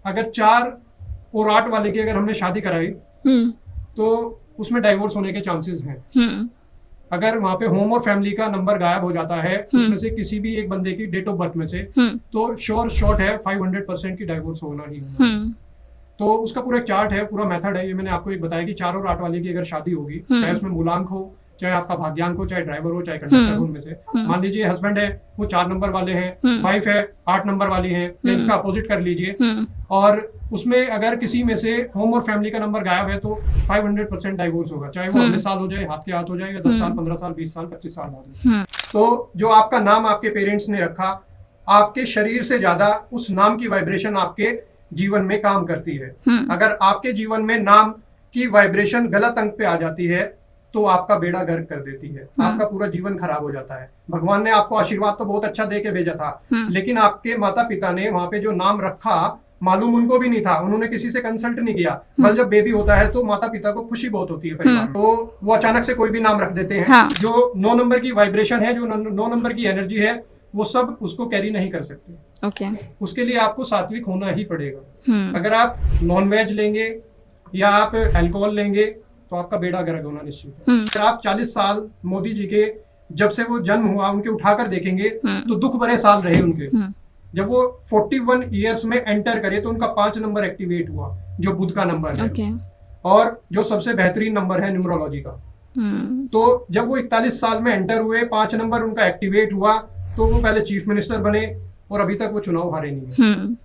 अगर 4 और 8 वाले की अगर हमने शादी कराई तो उसमें डाइवोर्स होने के चांसेस हैं। अगर वहां पे होम और फैमिली का नंबर गायब हो जाता है उसमें से किसी भी एक बंदे की डेट ऑफ बर्थ में से, तो श्योर शॉर्ट है 500% की डाइवोर्स होना ही होना। तो उसका पूरा चार्ट है, पूरा मेथड है। ये मैंने आपको एक बताया कि 4 और 8 वाले की अगर शादी होगी, चाहे उसमें मूलांक हो, चाहे आपका भाग्यांक हो, चाहे ड्राइवर हो, चाहे कंडक्टर हो, उनमें से मान लीजिए हस्बैंड है वो 4 नंबर वाले हैं, वाइफ है 8 नंबर वाली है, इनका अपोजिट कर लीजिए, और उसमें अगर किसी में से होम और फैमिली का नंबर गायब है तो 500% डाइवोर्स होगा, चाहे वो अगले साल हो जाए, हाथ के हाथ हो जाए, या 10 साल, 15 साल, 20 साल, 25 साल बाद। तो जो आपका नाम आपके पेरेंट्स ने रखा, आपके शरीर से ज्यादा उस नाम की वाइब्रेशन आपके जीवन में काम करती है। अगर आपके जीवन में नाम की वाइब्रेशन गलत अंक पे आ जाती है तो आपका बेड़ा गर्क कर देती है, आपका पूरा जीवन खराब हो जाता है। भगवान ने आपको आशीर्वाद तो बहुत अच्छा दे के भेजा था, लेकिन आपके माता पिता ने वहां पे जो नाम रखा मालूम उनको भी नहीं था, उन्होंने किसी से कंसल्ट नहीं किया। बस जब बेबी होता है तो माता पिता को खुशी बहुत होती है परिवार, तो वो अचानक से कोई भी नाम रख देते हैं। हाँ। जो 9 नंबर की वाइब्रेशन है, जो 9 नंबर की एनर्जी है, वो सब उसको कैरी नहीं कर सकते। ओके। उसके लिए आपको सात्विक होना ही पड़ेगा। अगर आप नॉन वेज लेंगे या आप अल्कोहल लेंगे तो आपका बेड़ा गर्क होना निश्चित है। अगर आप 40 साल मोदी जी के जब से वो जन्म हुआ उनके उठाकर देखेंगे तो दुख भरे साल रहे उनके। जब वो 41 ईयर्स में एंटर करे तो उनका 5 नंबर एक्टिवेट हुआ, जो बुध का नंबर है, और जो सबसे बेहतरीन नंबर है न्यूमरोलॉजी का। तो जब वो 41 साल में एंटर हुए, 5 नंबर उनका एक्टिवेट हुआ, तो वो पहले चीफ मिनिस्टर बने और अभी तक वो चुनाव हारे नहीं है।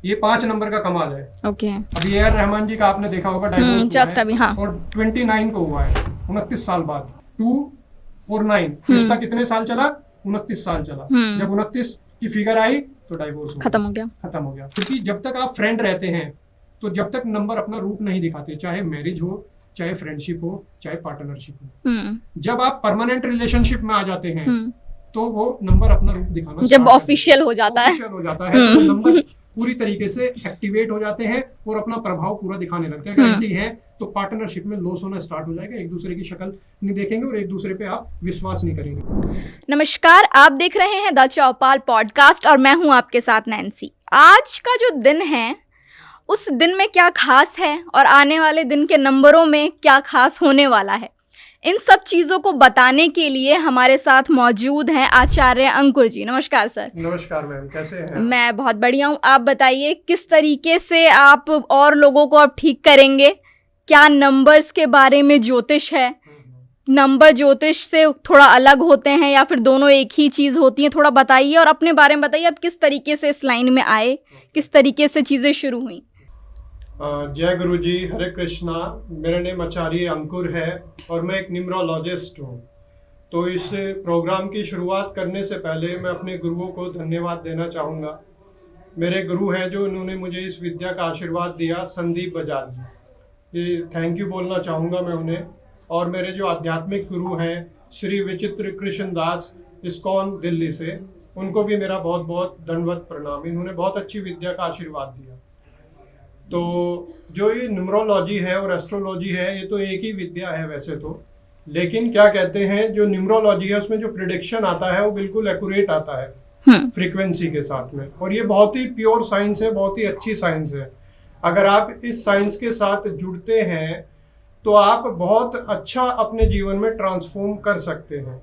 ये 5 नंबर का कमाल है। अभी ए आर रहमान जी का आपने देखा होगा, डाइवोर्स जस्ट अभी, हाँ, और 29 को हुआ है, 29 साल बाद। 2 और 9 रिश्ता कितने साल चला? 29 साल चला। जब 29 की फिगर आई तो डाइवोर्स खत्म हो गया। क्योंकि जब तक आप फ्रेंड रहते हैं तो जब तक नंबर अपना रूप नहीं दिखाते, चाहे मैरिज हो, चाहे फ्रेंडशिप हो, चाहे पार्टनरशिप हो, जब आप परमानेंट रिलेशनशिप में आ जाते हैं तो वो नंबर अपना रूप दिखाना, जब ऑफिशियल हो जाता है तो नंबर पूरी तरीके से एक्टिवेट हो जाते हैं और अपना प्रभाव पूरा दिखाने लगते हैं। गारंटी है तो पार्टनरशिप में लॉस होना स्टार्ट हो जाएगा, एक दूसरे की शक्ल नहीं देखेंगे और एक दूसरे पे आप विश्वास नहीं करेंगे। नमस्कार, आप देख रहे हैं द चौपाल पॉडकास्ट और मैं हूं आपके साथ नैन्सी। आज का जो दिन है उस दिन में क्या खास है और आने वाले दिन के नंबरों में क्या खास होने वाला है, इन सब चीज़ों को बताने के लिए हमारे साथ मौजूद हैं आचार्य अंकुर जी। नमस्कार सर। नमस्कार मैम, कैसे हैं? मैं बहुत बढ़िया हूँ। आप बताइए किस तरीके से आप और लोगों को अब ठीक करेंगे? क्या नंबर्स के बारे में ज्योतिष है? नंबर ज्योतिष से थोड़ा अलग होते हैं या फिर दोनों एक ही चीज़ होती हैं? थोड़ा बताइए और अपने बारे में बताइए, आप किस तरीके से इस लाइन में आए, किस तरीके से चीज़ें शुरू हुई? जय गुरु जी, हरे कृष्णा। मेरा नाम आचार्य अंकुर है और मैं एक न्यूमरोलॉजिस्ट हूँ। तो इस प्रोग्राम की शुरुआत करने से पहले मैं अपने गुरुओं को धन्यवाद देना चाहूँगा। मेरे गुरु हैं जो उन्होंने मुझे इस विद्या का आशीर्वाद दिया, संदीप बजाज जी, ये थैंक यू बोलना चाहूँगा मैं उन्हें। और मेरे जो आध्यात्मिक गुरु हैं श्री विचित्र कृष्ण दास, इस्कॉन दिल्ली से, उनको भी मेरा बहुत बहुत दंडवत प्रणाम। इन्होंने बहुत अच्छी विद्या का आशीर्वाद दिया। तो जो ये न्यूमरोलॉजी है और एस्ट्रोलॉजी है, ये तो एक ही विद्या है वैसे तो, लेकिन क्या कहते हैं, जो न्यूमरोलॉजी है उसमें जो प्रिडिक्शन आता है वो बिल्कुल एक्यूरेट आता है फ्रीक्वेंसी के साथ में, और ये बहुत ही प्योर साइंस है, बहुत ही अच्छी साइंस है। अगर आप इस साइंस के साथ जुड़ते हैं तो आप बहुत अच्छा अपने जीवन में ट्रांसफॉर्म कर सकते हैं।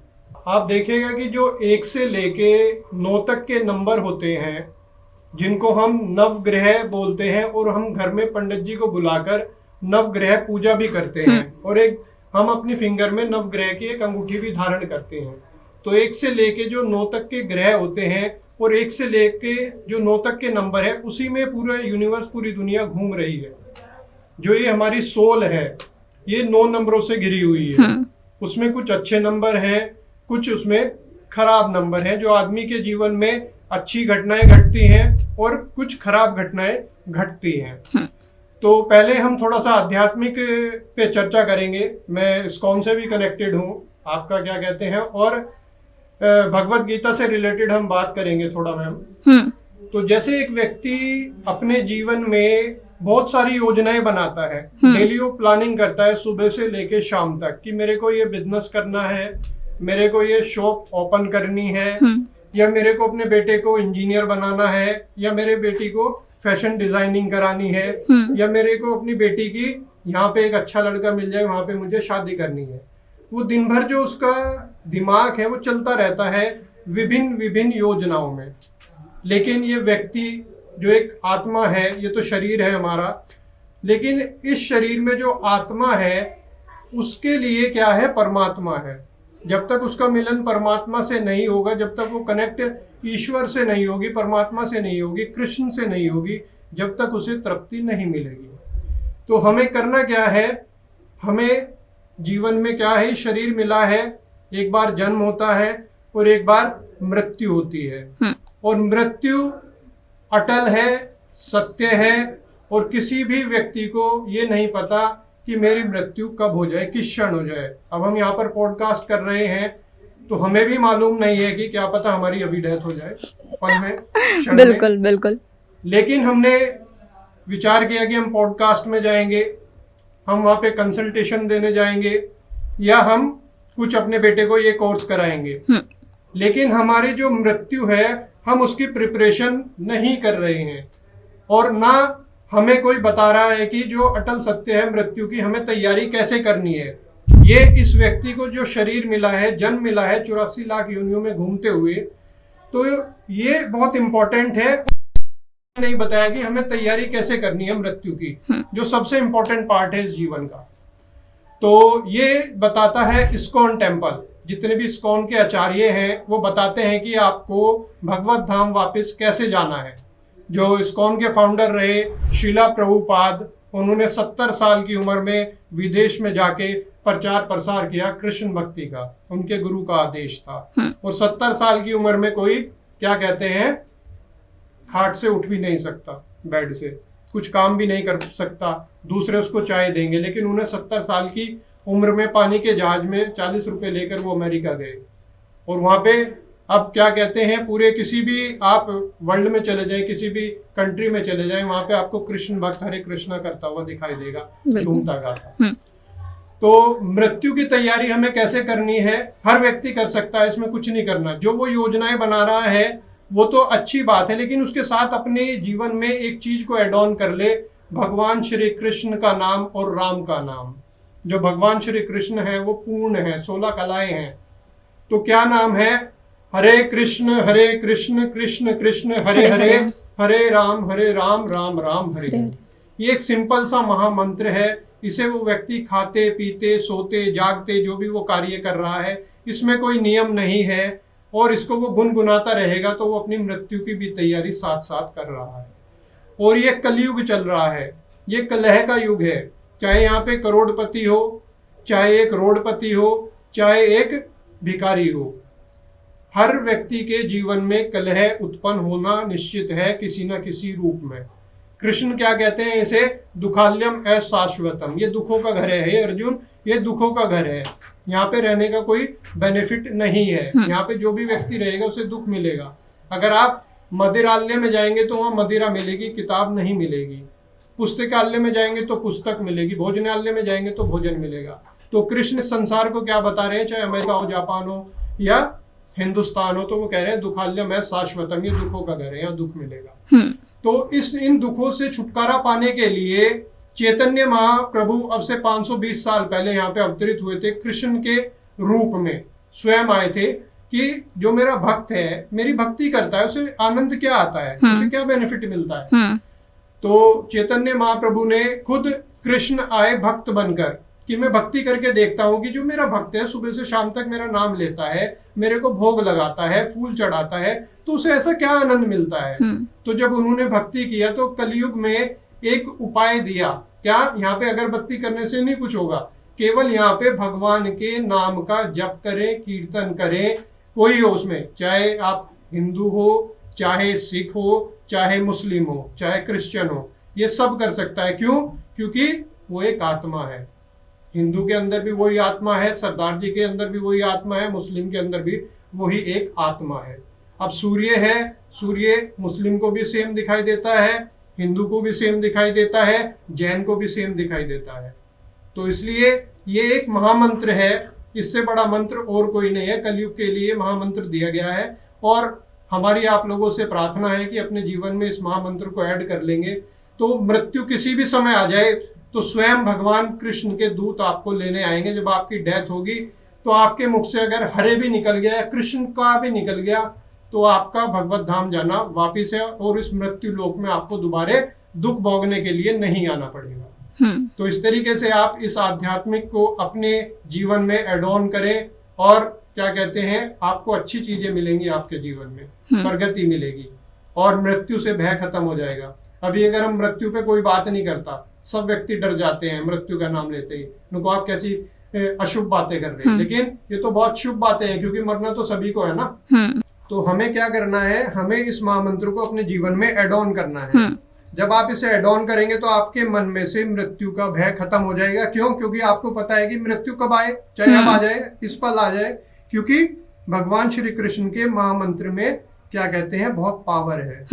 आप देखिएगा कि जो 1 से लेके 9 तक के नंबर होते हैं, जिनको हम नवग्रह बोलते हैं, और हम घर में पंडित जी को बुलाकर नवग्रह पूजा भी करते हैं, और एक हम अपनी फिंगर में नवग्रह की एक अंगूठी भी धारण करते हैं। तो 1 से लेके जो 9 तक के ग्रह होते हैं और 1 से लेके जो 9 तक के नंबर है, उसी में पूरा यूनिवर्स, पूरी दुनिया घूम रही है। जो ये हमारी सोल है ये 9 नंबरों से घिरी हुई है। उसमें कुछ अच्छे नंबर हैं, कुछ उसमें खराब नंबर हैं। जो आदमी के जीवन में अच्छी घटनाएं घटती हैं और कुछ खराब घटनाएं घटती हैं। तो पहले हम थोड़ा सा आध्यात्मिक पे चर्चा करेंगे। मैं इस्कॉन से भी कनेक्टेड हूँ, आपका क्या कहते हैं, और भगवत गीता से रिलेटेड हम बात करेंगे थोड़ा मैम। तो जैसे एक व्यक्ति अपने जीवन में बहुत सारी योजनाएं बनाता है, डेली वो प्लानिंग करता है सुबह से लेके शाम तक, कि मेरे को ये बिजनेस करना है, मेरे को ये शॉप ओपन करनी है, या मेरे को अपने बेटे को इंजीनियर बनाना है, या मेरे बेटी को फैशन डिजाइनिंग करानी है, या मेरे को अपनी बेटी की यहाँ पे एक अच्छा लड़का मिल जाए, वहां पे मुझे शादी करनी है। वो दिन भर जो उसका दिमाग है वो चलता रहता है विभिन्न विभिन्न योजनाओं में। लेकिन ये व्यक्ति जो एक आत्मा है, ये तो शरीर है हमारा, लेकिन इस शरीर में जो आत्मा है उसके लिए क्या है, परमात्मा है। जब तक उसका मिलन परमात्मा से नहीं होगा, जब तक वो कनेक्ट ईश्वर से नहीं होगी, परमात्मा से नहीं होगी, कृष्ण से नहीं होगी, जब तक उसे तृप्ति नहीं मिलेगी। तो हमें करना क्या है, हमें जीवन में क्या है, शरीर मिला है, एक बार जन्म होता है और एक बार मृत्यु होती है। और मृत्यु अटल है, सत्य है, और किसी भी व्यक्ति को ये नहीं पता कि मेरी मृत्यु कब हो जाए, किस क्षण हो जाए। अब हम यहाँ पर पॉडकास्ट कर रहे हैं तो हमें भी मालूम नहीं है कि क्या पता हमारी अभी डेथ हो जाए पल में, क्षण में। बिल्कुल बिल्कुल। लेकिन हमने विचार किया कि हम पॉडकास्ट में जाएंगे, हम वहाँ पे कंसल्टेशन देने जाएंगे, या हम कुछ अपने बेटे को ये कोर्स कराएंगे। लेकिन हमारी जो मृत्यु है हम उसकी प्रिपरेशन नहीं कर रहे हैं, और ना हमें कोई बता रहा है कि जो अटल सत्य है मृत्यु की, हमें तैयारी कैसे करनी है। ये इस व्यक्ति को जो शरीर मिला है, जन्म मिला है 84 लाख योनियों में घूमते हुए, तो ये बहुत इंपॉर्टेंट है। नहीं बताया कि हमें तैयारी कैसे करनी है मृत्यु की, जो सबसे इंपॉर्टेंट पार्ट है इस जीवन का। तो ये बताता है इस्कॉन टेम्पल। जितने भी इस्कॉन के आचार्य हैं वो बताते हैं कि आपको भगवत धाम वापस कैसे जाना है। जो इस्कॉन के फाउंडर रहे शीला प्रभुपाद, उन्होंने 70 साल की उम्र में विदेश में जाके प्रचार प्रसार किया कृष्ण भक्ति का, उनके गुरु का आदेश था। और 70 साल की उम्र में कोई क्या कहते हैं, खाट से उठ भी नहीं सकता, बेड से कुछ काम भी नहीं कर सकता, दूसरे उसको चाय देंगे। लेकिन उन्हें 70 साल की उम्र में पानी के जहाज में 40 रुपए लेकर वो अमेरिका गए, और वहां पे अब क्या कहते हैं, पूरे किसी भी आप वर्ल्ड में चले जाएं, किसी भी कंट्री में चले जाएं, वहां पे आपको कृष्ण भक्त हरे कृष्णा करता हुआ दिखाई देगा, झूमता गाता। तो मृत्यु की तैयारी हमें कैसे करनी है, हर व्यक्ति कर सकता है, इसमें कुछ नहीं करना। जो वो योजनाएं बना रहा है वो तो अच्छी बात है, लेकिन उसके साथ अपने जीवन में एक चीज को एड ऑन कर ले, भगवान श्री कृष्ण का नाम और राम का नाम। जो भगवान श्री कृष्ण है वो पूर्ण है, 16 कलाएं हैं। तो क्या नाम है, हरे कृष्ण कृष्ण कृष्ण हरे हरे, हरे राम राम राम हरे हरे। ये एक सिंपल सा महामंत्र है। इसे वो व्यक्ति खाते पीते सोते जागते जो भी वो कार्य कर रहा है, इसमें कोई नियम नहीं है, और इसको वो गुनगुनाता रहेगा तो वो अपनी मृत्यु की भी तैयारी साथ साथ कर रहा है। और ये कलयुग चल रहा है, ये कलह का युग है। चाहे यहाँ पे करोड़पति हो, चाहे एक रोडपति हो, चाहे एक भिखारी हो, हर व्यक्ति के जीवन में कलह उत्पन्न होना निश्चित है किसी न किसी रूप में। कृष्ण क्या कहते हैं इसे, दुखाल्यम अशाश्वतम, ये दुखों का घर है। हे अर्जुन, ये दुखों का घर है, यहाँ पे रहने का कोई बेनिफिट नहीं है। यहाँ पे जो भी व्यक्ति रहेगा उसे दुख मिलेगा। अगर आप मदिरालय में जाएंगे तो वहाँ मदिरा मिलेगी, किताब नहीं मिलेगी। पुस्तकालय में जाएंगे तो पुस्तक मिलेगी, भोजनालय में जाएंगे तो भोजन मिलेगा। तो कृष्ण संसार को क्या बता रहे हैं, चाहे अमेरिका हो, जापान हो या हिंदुस्तान हो, तो वो कह रहे हैं दुखाल्यम है शाश्वतम, ये दुखों का घर है, यहाँ दुख मिलेगा। तो इन दुखों से छुटकारा पाने के लिए चैतन्य महाप्रभु अब से 520 साल पहले यहाँ पे अवतरित हुए थे, कृष्ण के रूप में स्वयं आए थे कि जो मेरा भक्त है, मेरी भक्ति करता है, उसे आनंद क्या आता है, उसे क्या बेनिफिट मिलता है। तो चैतन्य महाप्रभु ने खुद कृष्ण आए भक्त बनकर कि मैं भक्ति करके देखता हूँ कि जो मेरा भक्त है सुबह से शाम तक मेरा नाम लेता है, मेरे को भोग लगाता है, फूल चढ़ाता है, तो उसे ऐसा क्या आनंद मिलता है। तो जब उन्होंने भक्ति किया तो कलयुग में एक उपाय दिया, क्या, यहाँ पे अगरबत्ती करने से नहीं कुछ होगा, केवल यहाँ पे भगवान के नाम का जप करें, कीर्तन करें। कोई हो उसमें, चाहे आप हिंदू हो, चाहे सिख हो, चाहे मुस्लिम हो, चाहे क्रिश्चियन हो, ये सब कर सकता है। क्यों? क्योंकि वो एक आत्मा है। हिंदू के अंदर भी वही आत्मा है, सरदार जी के अंदर भी वही आत्मा है, मुस्लिम के अंदर भी वही एक आत्मा है। अब सूर्य है, सूर्य मुस्लिम को भी सेम दिखाई देता है, हिंदू को भी सेम दिखाई देता है, जैन को भी सेम दिखाई देता है। तो इसलिए ये एक महामंत्र है, इससे बड़ा मंत्र और कोई नहीं है। कलयुग के लिए महामंत्र दिया गया है। और हमारी आप लोगों से प्रार्थना है कि अपने जीवन में इस महामंत्र को ऐड कर लेंगे तो मृत्यु किसी भी समय आ जाए तो स्वयं भगवान कृष्ण के दूत आपको लेने आएंगे। जब आपकी डेथ होगी तो आपके मुख से अगर हरे भी निकल गया, कृष्ण का भी निकल गया, तो आपका भगवत धाम जाना वापिस है और इस मृत्यु लोक में आपको दोबारा दुख भोगने के लिए नहीं आना पड़ेगा। तो इस तरीके से आप इस आध्यात्मिक को अपने जीवन में एड ऑन करें और क्या कहते हैं, आपको अच्छी चीजें मिलेंगी, आपके जीवन में प्रगति मिलेगी और मृत्यु से भय खत्म हो जाएगा। अभी अगर हम मृत्यु पे कोई बात नहीं करता, सब व्यक्ति डर जाते हैं मृत्यु का नाम लेते ही, उनको आप कैसी अशुभ बातें कर रहे हैं, लेकिन ये तो बहुत शुभ बातें हैं क्योंकि मरना तो सभी को है ना। तो हमें क्या करना है, हमें इस महामंत्र को अपने जीवन में एड ऑन करना है। जब आप इसे एड ऑन करेंगे तो आपके मन में से मृत्यु का भय खत्म हो जाएगा। क्यों? क्योंकि आपको पता है कि मृत्यु कब आए, चाहे अब आ जाए, इस पल आ जाए, क्योंकि भगवान श्री कृष्ण के महामंत्र में क्या कहते हैं, बहुत पावर है।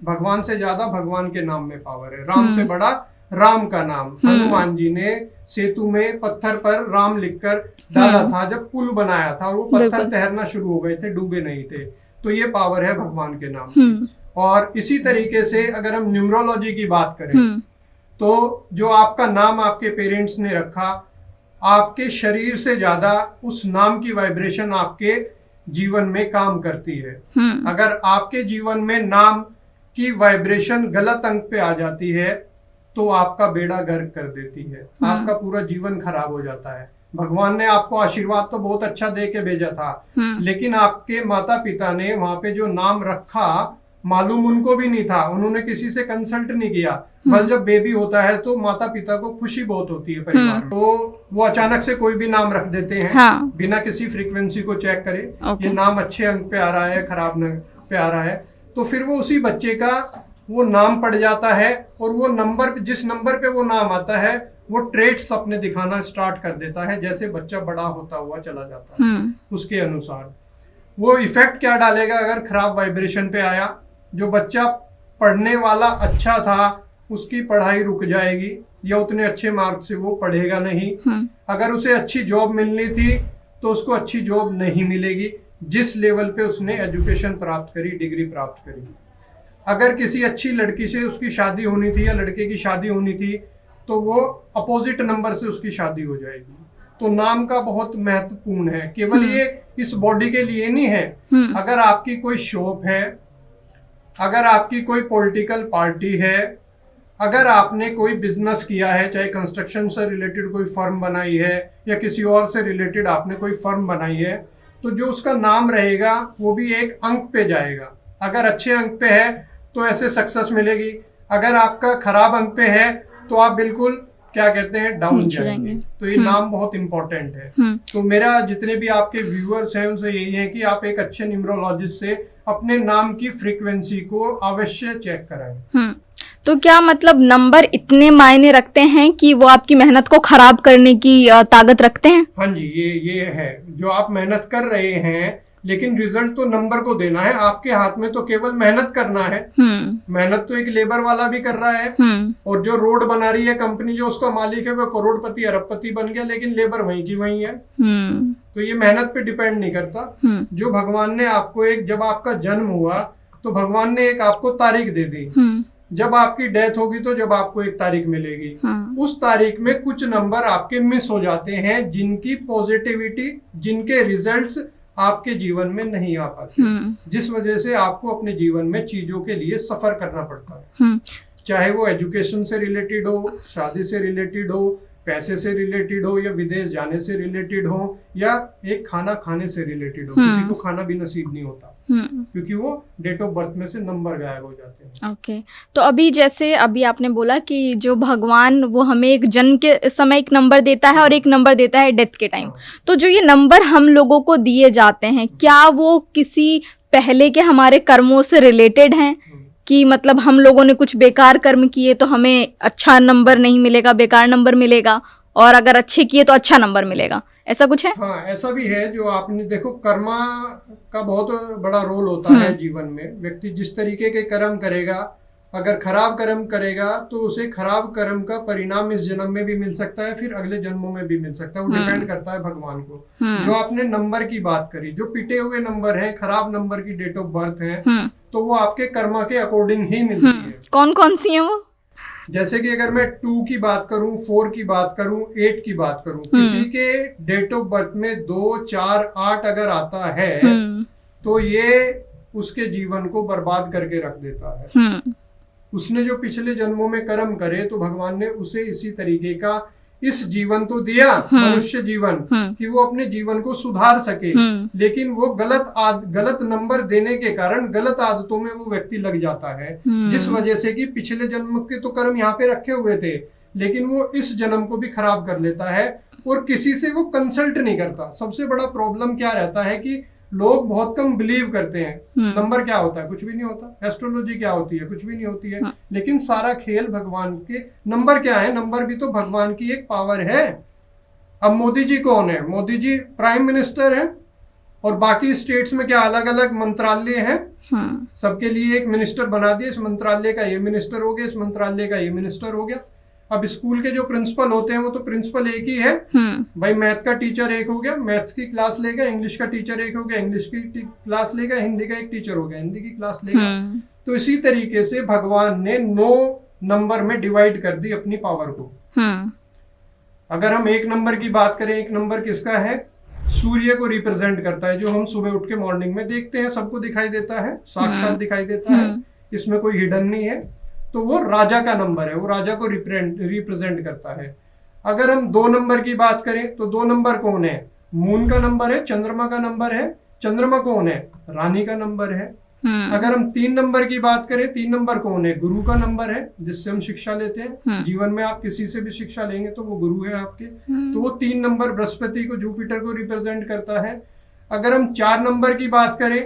भगवान से ज्यादा भगवान के नाम में पावर है। राम से बड़ा राम का नाम। हनुमान जी ने सेतु में पत्थर पर राम लिखकर डाला था जब पुल बनाया था, और वो पत्थर तैरना शुरू हो गए थे, डूबे नहीं थे। तो ये पावर है भगवान के नाम की। और इसी तरीके से अगर हम न्यूमरोलॉजी की बात करें तो जो आपका नाम आपके पेरेंट्स ने रखा, आपके शरीर से ज्यादा उस नाम की वाइब्रेशन आपके जीवन में काम करती है। अगर आपके जीवन में नाम की वाइब्रेशन गलत अंक पे आ जाती है तो आपका बेड़ा गर्क कर देती है, आपका पूरा जीवन खराब हो जाता है। भगवान ने आपको आशीर्वाद तो बहुत अच्छा दे के भेजा था, लेकिन आपके माता पिता ने वहां पे जो नाम रखा मालूम उनको भी नहीं था, उन्होंने किसी से कंसल्ट नहीं किया। बस जब बेबी होता है तो माता पिता को खुशी बहुत होती है परिवार, तो वो अचानक से कोई भी नाम रख देते हैं बिना किसी फ्रीक्वेंसी को चेक करे। ये नाम अच्छे अंक पे आ रहा है, खराब अंक पे आ रहा है, तो फिर वो उसी बच्चे का वो नाम पड़ जाता है और वो नंबर, जिस नंबर पे वो नाम आता है वो ट्रेट्स अपने दिखाना स्टार्ट कर देता है। जैसे बच्चा बड़ा होता हुआ चला जाता है उसके अनुसार वो इफेक्ट क्या डालेगा। अगर खराब वाइब्रेशन पे आया, जो बच्चा पढ़ने वाला अच्छा था उसकी पढ़ाई रुक जाएगी या उतने अच्छे मार्क से वो पढ़ेगा नहीं। अगर उसे अच्छी जॉब मिलनी थी तो उसको अच्छी जॉब नहीं मिलेगी जिस लेवल पे उसने एजुकेशन प्राप्त करी, डिग्री प्राप्त करी। अगर किसी अच्छी लड़की से उसकी शादी होनी थी या लड़के की शादी होनी थी तो वो अपोजिट नंबर से उसकी शादी हो जाएगी। तो नाम का बहुत महत्वपूर्ण है। केवल ये इस बॉडी के लिए नहीं है। अगर आपकी कोई शॉप है, अगर आपकी कोई पॉलिटिकल पार्टी है, अगर आपने कोई बिजनेस किया है, चाहे कंस्ट्रक्शन से रिलेटेड कोई फर्म बनाई है या किसी और से रिलेटेड आपने कोई फर्म बनाई है, तो जो उसका नाम रहेगा वो भी एक अंक पे जाएगा। अगर अच्छे अंक पे है तो ऐसे सक्सेस मिलेगी, अगर आपका खराब अंक पे है तो आप बिल्कुल क्या कहते हैं, डाउन जाएंगे। तो ये नाम बहुत इंपॉर्टेंट है। तो मेरा जितने भी आपके व्यूअर्स हैं उनसे यही है कि आप एक अच्छे न्यूमरोलॉजिस्ट से अपने नाम की फ्रीक्वेंसी को अवश्य चेक कराएं। तो क्या मतलब नंबर इतने मायने रखते हैं कि वो आपकी मेहनत को खराब करने की ताकत रखते हैं? हाँ जी, ये है। जो आप मेहनत कर रहे हैं लेकिन रिजल्ट तो नंबर को देना है। आपके हाथ में तो केवल मेहनत करना है। मेहनत तो एक लेबर वाला भी कर रहा है, और जो रोड बना रही है कंपनी, जो उसका मालिक है वो करोड़पति अरबपति बन गया, लेकिन लेबर वहीं की वहीं है। तो ये मेहनत पे डिपेंड नहीं करता। जो भगवान ने आपको एक, जब आपका जन्म हुआ तो भगवान ने एक आपको तारीख दे दी। जब आपकी डेथ होगी तो जब आपको एक तारीख मिलेगी, उस तारीख में कुछ नंबर आपके मिस हो जाते हैं जिनकी पॉजिटिविटी, जिनके रिजल्ट्स आपके जीवन में नहीं आ पाते, जिस वजह से आपको अपने जीवन में चीजों के लिए सफर करना पड़ता है। चाहे वो एजुकेशन से रिलेटेड हो, शादी से रिलेटेड हो, पैसे से रिलेटेड हो, या विदेश जाने से रिलेटेड हो, या एक खाना खाने से रिलेटेड हो। किसी को खाना भी नसीब नहीं होता क्योंकि वो डेट ऑफ बर्थ में से नंबर गायब हो जाते हैं। ओके। तो अभी जैसे अभी आपने बोला कि जो भगवान वो हमें एक जन्म के समय एक नंबर देता है और एक नंबर देता है डेथ के टाइम। तो जो ये नंबर हम लोगों को दिए जाते हैं, क्या वो किसी पहले के हमारे कर्मों से रिलेटेड हैं कि मतलब हम लोगों ने कुछ बेकार कर्म किए तो हमें अच्छा नंबर नहीं मिलेगा, बेकार नंबर मिलेगा, और अगर अच्छे किए तो अच्छा नंबर मिलेगा, ऐसा कुछ है? हाँ, ऐसा भी है। जो आपने देखो, कर्मा का बहुत बड़ा रोल होता है जीवन में। व्यक्ति जिस तरीके के कर्म करेगा, अगर खराब कर्म करेगा तो उसे खराब कर्म का परिणाम इस जन्म में भी मिल सकता है, फिर अगले जन्मों में भी मिल सकता है। वो डिपेंड करता है भगवान को। जो आपने नंबर की बात करी, जो पिटे हुए नंबर हैं, खराब नंबर की डेट ऑफ बर्थ है, तो वो आपके कर्मा के अकॉर्डिंग ही मिलती है। कौन कौन सी है वो? जैसे कि अगर मैं 2 की बात करूं, 4 की बात करूं, 8 की बात करूं, किसी के डेट ऑफ बर्थ में 2, 4, 8 अगर आता है तो ये उसके जीवन को बर्बाद करके रख देता है। उसने जो पिछले जन्मों में कर्म करे तो भगवान ने उसे इसी तरीके का इस जीवन तो दिया, मनुष्य जीवन, कि वो अपने जीवन को सुधार सके। लेकिन वो गलत नंबर देने के कारण गलत आदतों में वो व्यक्ति लग जाता है, जिस वजह से कि पिछले जन्म के तो कर्म यहाँ पे रखे हुए थे, लेकिन वो इस जन्म को भी खराब कर लेता है और किसी से वो कंसल्ट नहीं करता। सबसे बड़ा प्रॉब्लम क्या रहता है कि लोग बहुत कम बिलीव करते हैं। नंबर क्या होता है? कुछ भी नहीं होता। एस्ट्रोलॉजी क्या होती है? कुछ भी नहीं होती है। लेकिन सारा खेल भगवान के। नंबर क्या है? नंबर भी तो भगवान की एक पावर है। अब मोदी जी कौन है? मोदी जी प्राइम मिनिस्टर है और बाकी स्टेट्स में क्या अलग अलग मंत्रालय हैं, सबके लिए एक मिनिस्टर बना दिया। इस मंत्रालय का ये मिनिस्टर हो गया, इस मंत्रालय का ये मिनिस्टर हो गया। अब स्कूल के जो प्रिंसिपल होते हैं वो तो प्रिंसिपल एक ही है। भाई मैथ का टीचर एक हो गया, मैथ्स की क्लास लेगा। इंग्लिश का टीचर एक हो गया, इंग्लिश की क्लास लेगा। हिंदी का एक टीचर हो गया, हिंदी की क्लास लेगा। तो इसी तरीके से भगवान ने 9 नंबर में डिवाइड कर दी अपनी पावर को। अगर हम 1 नंबर की बात करें, 1 नंबर किसका है? सूर्य को रिप्रेजेंट करता है, जो हम सुबह उठ के मॉर्निंग में देखते हैं, सबको दिखाई देता है, साक्षात दिखाई देता है, इसमें कोई हिडन नहीं है। तो वो राजा का नंबर है, वो राजा को रिप्रेजेंट करता है। अगर हम 2 नंबर की बात करें तो 2 नंबर कौन है? मून का नंबर है, चंद्रमा का नंबर है। चंद्रमा कौन है? रानी का नंबर है। अगर हम 3 नंबर की बात करें, 3 नंबर कौन है? गुरु का नंबर है, जिससे हम शिक्षा लेते हैं। जीवन में आप किसी से भी शिक्षा लेंगे तो वो गुरु है आपके। तो वो 3 नंबर बृहस्पति को, जुपिटर को रिप्रेजेंट करता है। अगर हम 4 नंबर की बात करें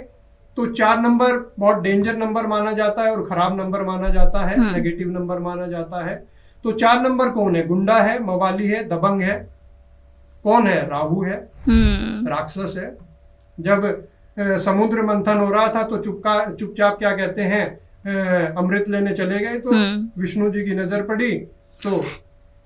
तो 4 नंबर बहुत डेंजर नंबर माना जाता है और खराब नंबर माना जाता है, नेगेटिव नंबर माना जाता है। तो 4 नंबर कौन है? गुंडा है, मवाली है, दबंग है। कौन है? राहु है, राक्षस है। जब समुद्र मंथन हो रहा था तो चुपचाप क्या कहते हैं, अमृत लेने चले गए तो विष्णु जी की नजर पड़ी तो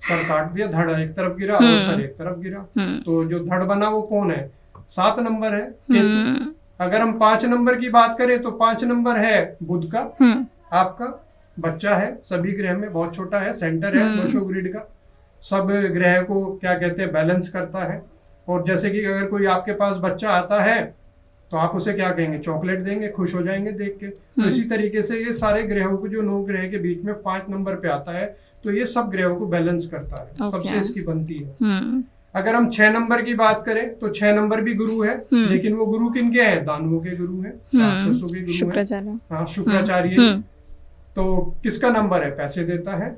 सर काट दिया, धड़ एक तरफ गिरा और सर एक तरफ गिरा। तो जो धड़ बना वो कौन है? 7 नंबर है, केतु। अगर हम 5 नंबर की बात करें तो 5 नंबर है बुध का, आपका बच्चा है, सभी ग्रह में बहुत छोटा है, सेंटर है दोषो ग्रिड का, सब ग्रह को क्या कहते हैं बैलेंस करता है। और जैसे कि अगर कोई आपके पास बच्चा आता है तो आप उसे क्या कहेंगे? चॉकलेट देंगे, खुश हो जाएंगे देख के। तो इसी तरीके से ये सारे ग्रहों को, जो 9 ग्रह के बीच में 5 नंबर पे आता है, तो ये सब ग्रहों को बैलेंस करता है, सबसे इसकी बनती है। अगर हम 6 नंबर की बात करें तो 6 नंबर भी गुरु है, लेकिन वो गुरु किनके हैं? दानवों के गुरु हैं, राक्षसों के गुरु हैं। हाँ, शुक्राचार्य। तो किसका नंबर है? पैसे देता है।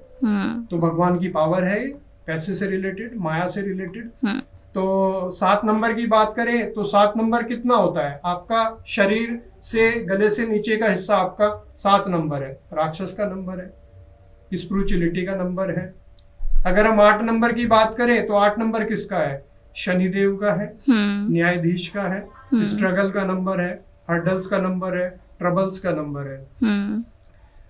तो भगवान की पावर है, पैसे से रिलेटेड, माया से रिलेटेड। तो 7 नंबर की बात करें तो 7 नंबर कितना होता है? आपका शरीर से गले से नीचे का हिस्सा आपका 7 नंबर है, राक्षस का नंबर है, स्पिरिचुअलिटी का नंबर है। अगर हम 8 नंबर की बात करें तो 8 नंबर किसका है? शनिदेव का है, न्यायाधीश का है, स्ट्रगल का नंबर है, हर्डल्स का नंबर है, ट्रबल्स का नंबर है।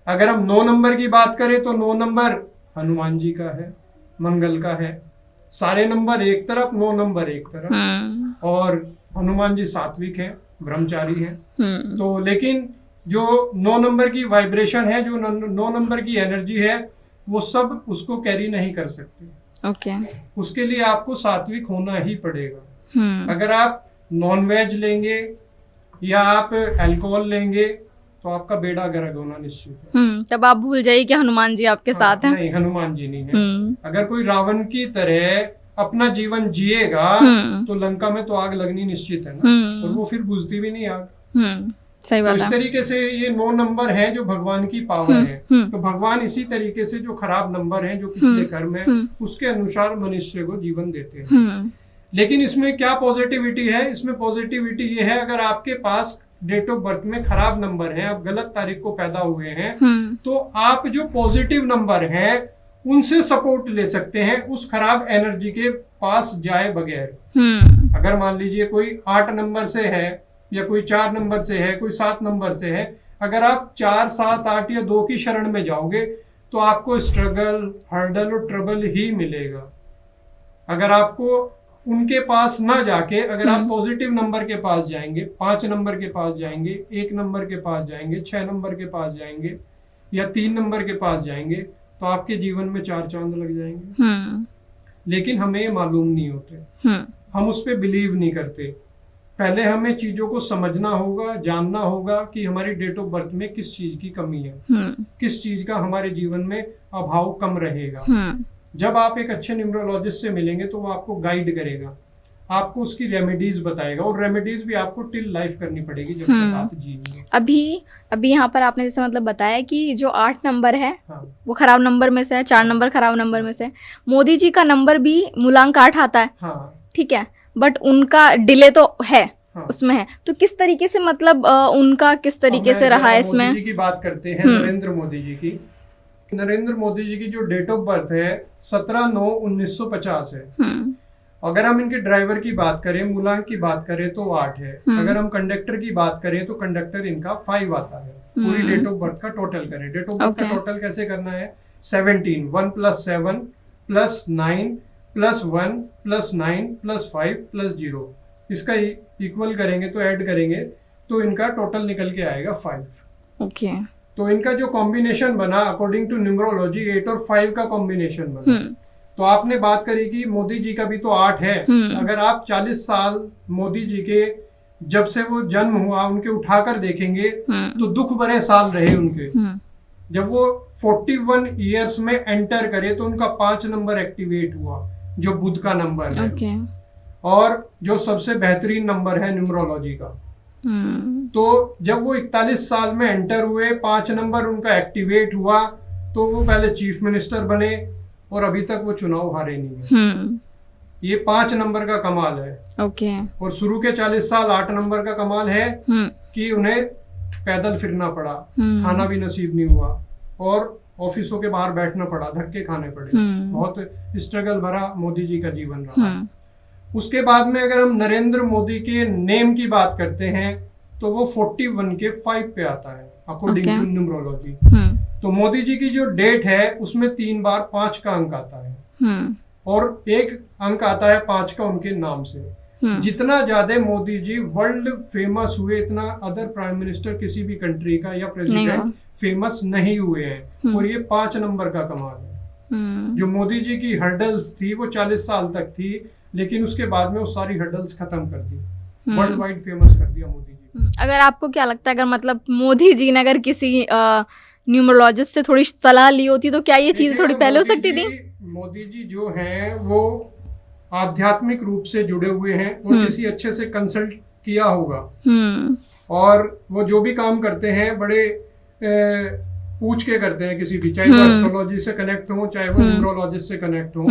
अगर हम 9 नंबर की बात करें तो 9 नंबर हनुमान जी का है, मंगल का है। सारे नंबर एक तरफ, 9 नंबर एक तरफ। और हनुमान जी सात्विक हैं, ब्रह्मचारी हैं। तो लेकिन जो 9 नंबर की वाइब्रेशन है, जो 9 नंबर की एनर्जी है, वो सब उसको कैरी नहीं कर सकते। उसके लिए आपको सात्विक होना ही पड़ेगा। अगर आप नॉनवेज लेंगे या आप अल्कोहल लेंगे तो आपका बेड़ा गर्क होना निश्चित है। तब आप भूल जाइए कि हनुमान जी आपके साथ हैं। नहीं, हनुमान जी नहीं है। अगर कोई रावण की तरह अपना जीवन जिएगा तो लंका में तो आग लगनी निश्चित है ना, और वो फिर बुझती भी नहीं आग। सही बात तो इस तरीके से ये 9 नंबर हैं जो भगवान की पावर है। तो भगवान इसी तरीके से जो खराब नंबर हैं, जो पिछले कर्म है, उसके अनुसार मनुष्य को जीवन देते हैं। लेकिन इसमें क्या पॉजिटिविटी है? इसमें पॉजिटिविटी ये है, अगर आपके पास डेट ऑफ बर्थ में खराब नंबर है, आप गलत तारीख को पैदा हुए हैं, तो आप जो पॉजिटिव नंबर हैं उनसे सपोर्ट ले सकते हैं, उस खराब एनर्जी के पास जाए बगैर। अगर मान लीजिए कोई 8 नंबर से है या कोई 4 नंबर से है, कोई 7 नंबर से है, अगर आप 4, 7, 8 या 2 की शरण में जाओगे तो आपको स्ट्रगल, हर्डल और ट्रबल ही मिलेगा। अगर आपको उनके पास ना जाके अगर आप पॉजिटिव नंबर के पास जाएंगे, 5 नंबर के पास जाएंगे, 1 नंबर के पास जाएंगे, 6 नंबर के पास जाएंगे या 3 नंबर के पास जाएंगे तो आपके जीवन में 4 चांद लग जाएंगे। लेकिन हमें ये मालूम नहीं होते, हम उस पर बिलीव नहीं करते। पहले हमें चीजों को समझना होगा, जानना होगा कि हमारी डेट ऑफ बर्थ में किस चीज की कमी है, किस चीज का हमारे जीवन में अभाव कम रहेगा। जब आप एक अच्छे न्यूमरोलॉजिस्ट से मिलेंगे तो वो आपको गाइड करेगा, आपको उसकी रेमेडीज बताएगा, और रेमेडीज भी आपको टिल लाइफ करनी पड़ेगी जब तक आप जिएंगे। अभी यहाँ पर आपने जैसे मतलब बताया कि जो 8 नंबर है हाँ। वो खराब नंबर में से है, 4 नंबर खराब नंबर में से है। मोदी जी का नंबर भी मूलांक 8 आता है, हाँ। ठीक है, बट उनका डिले तो है, हाँ। उसमें है। तो किस तरीके से मतलब उनका किस तरीके से रहा है इसमें? मोदी जी की बात करते हैं, नरेंद्र मोदी जी की। नरेंद्र मोदी जी की जो डेट ऑफ बर्थ है 17/9/1950 है। अगर हम इनके ड्राइवर की बात करें, मूलांक की बात करें तो 8 है। अगर हम कंडक्टर की बात करें तो कंडक्टर इनका 5 आता है। पूरी डेट ऑफ बर्थ का टोटल करें, डेट ऑफ बर्थ का टोटल कैसे करना है? 17, 1 + 7 + 9 + 1 + 9 + 5 + 0, इसका इक्वल करेंगे तो ऐड करेंगे तो इनका टोटल निकल के आएगा 5। ओके। तो इनका जो कॉम्बिनेशन बना अकॉर्डिंग टू न्यूमरोलॉजी 8 और 5 का कॉम्बिनेशन बना। तो आपने बात करी कि मोदी जी का भी तो 8 है। अगर आप 40 साल मोदी जी के जब से वो जन्म हुआ उनके उठाकर देखेंगे तो दुख भरे साल रहे उनके। जब वो 41 ईयर्स में एंटर करे तो उनका 5 नंबर एक्टिवेट हुआ जो बुध का नंबर है, और जो सबसे बेहतरीन नंबर है न्यूमरोलॉजी का। तो जब वो 41 साल में एंटर हुए, 5 नंबर उनका एक्टिवेट हुआ, तो वो पहले चीफ मिनिस्टर बने और अभी तक वो चुनाव हारे नहीं है। ये 5 नंबर का कमाल है। ओके। और शुरू के 40 साल 8 नंबर का कमाल है कि उन्हें पैदल फिरना पड़ा, खाना भी नसीब नहीं हुआ, और ऑफिसों के बाहर बैठना पड़ा, धक्के खाने पड़े। बहुत स्ट्रगल भरा मोदी जी का जीवन रहा। उसके बाद में अगर हम नरेंद्र मोदी के नेम की बात करते हैं तो वो 41 के 5 पे आता है अकॉर्डिंग टू न्यूमरोलॉजी। तो मोदी जी की जो डेट है उसमें 3 बार 5 का अंक आता है, और 1 अंक आता है 5 का उनके नाम से। जितना ज्यादा मोदी जी वर्ल्ड फेमस हुए, इतना अदर प्राइम मिनिस्टर किसी भी कंट्री का या प्रेसिडेंट फेमस नहीं हुए हैं। और ये 5 नंबर का कमाल है। जो मोदी जी की हर्डल्स थी वो 40 साल तक थी, लेकिन उसके बाद में वो सारी हर्डल्स खत्म कर दी, वर्ल्ड वाइड फेमस कर दिया मोदी जी। अगर आपको क्या लगता है, अगर मतलब मोदी जी ने अगर किसी न्यूमरोलॉजिस्ट से थोड़ी सलाह ली होती तो क्या ये चीज थोड़ी पहले हो सकती थी? मोदी जी जो हैं वो आध्यात्मिक रूप से जुड़े हुए हैं, और किसी अच्छे से कंसल्ट किया होगा, और वो जो भी काम करते हैं बड़े पूछ के करते हैं किसी भी, चाहे वो एस्ट्रोलॉजी से कनेक्ट हो, चाहे वो न्यूमरोलॉजिस्ट से कनेक्ट हो,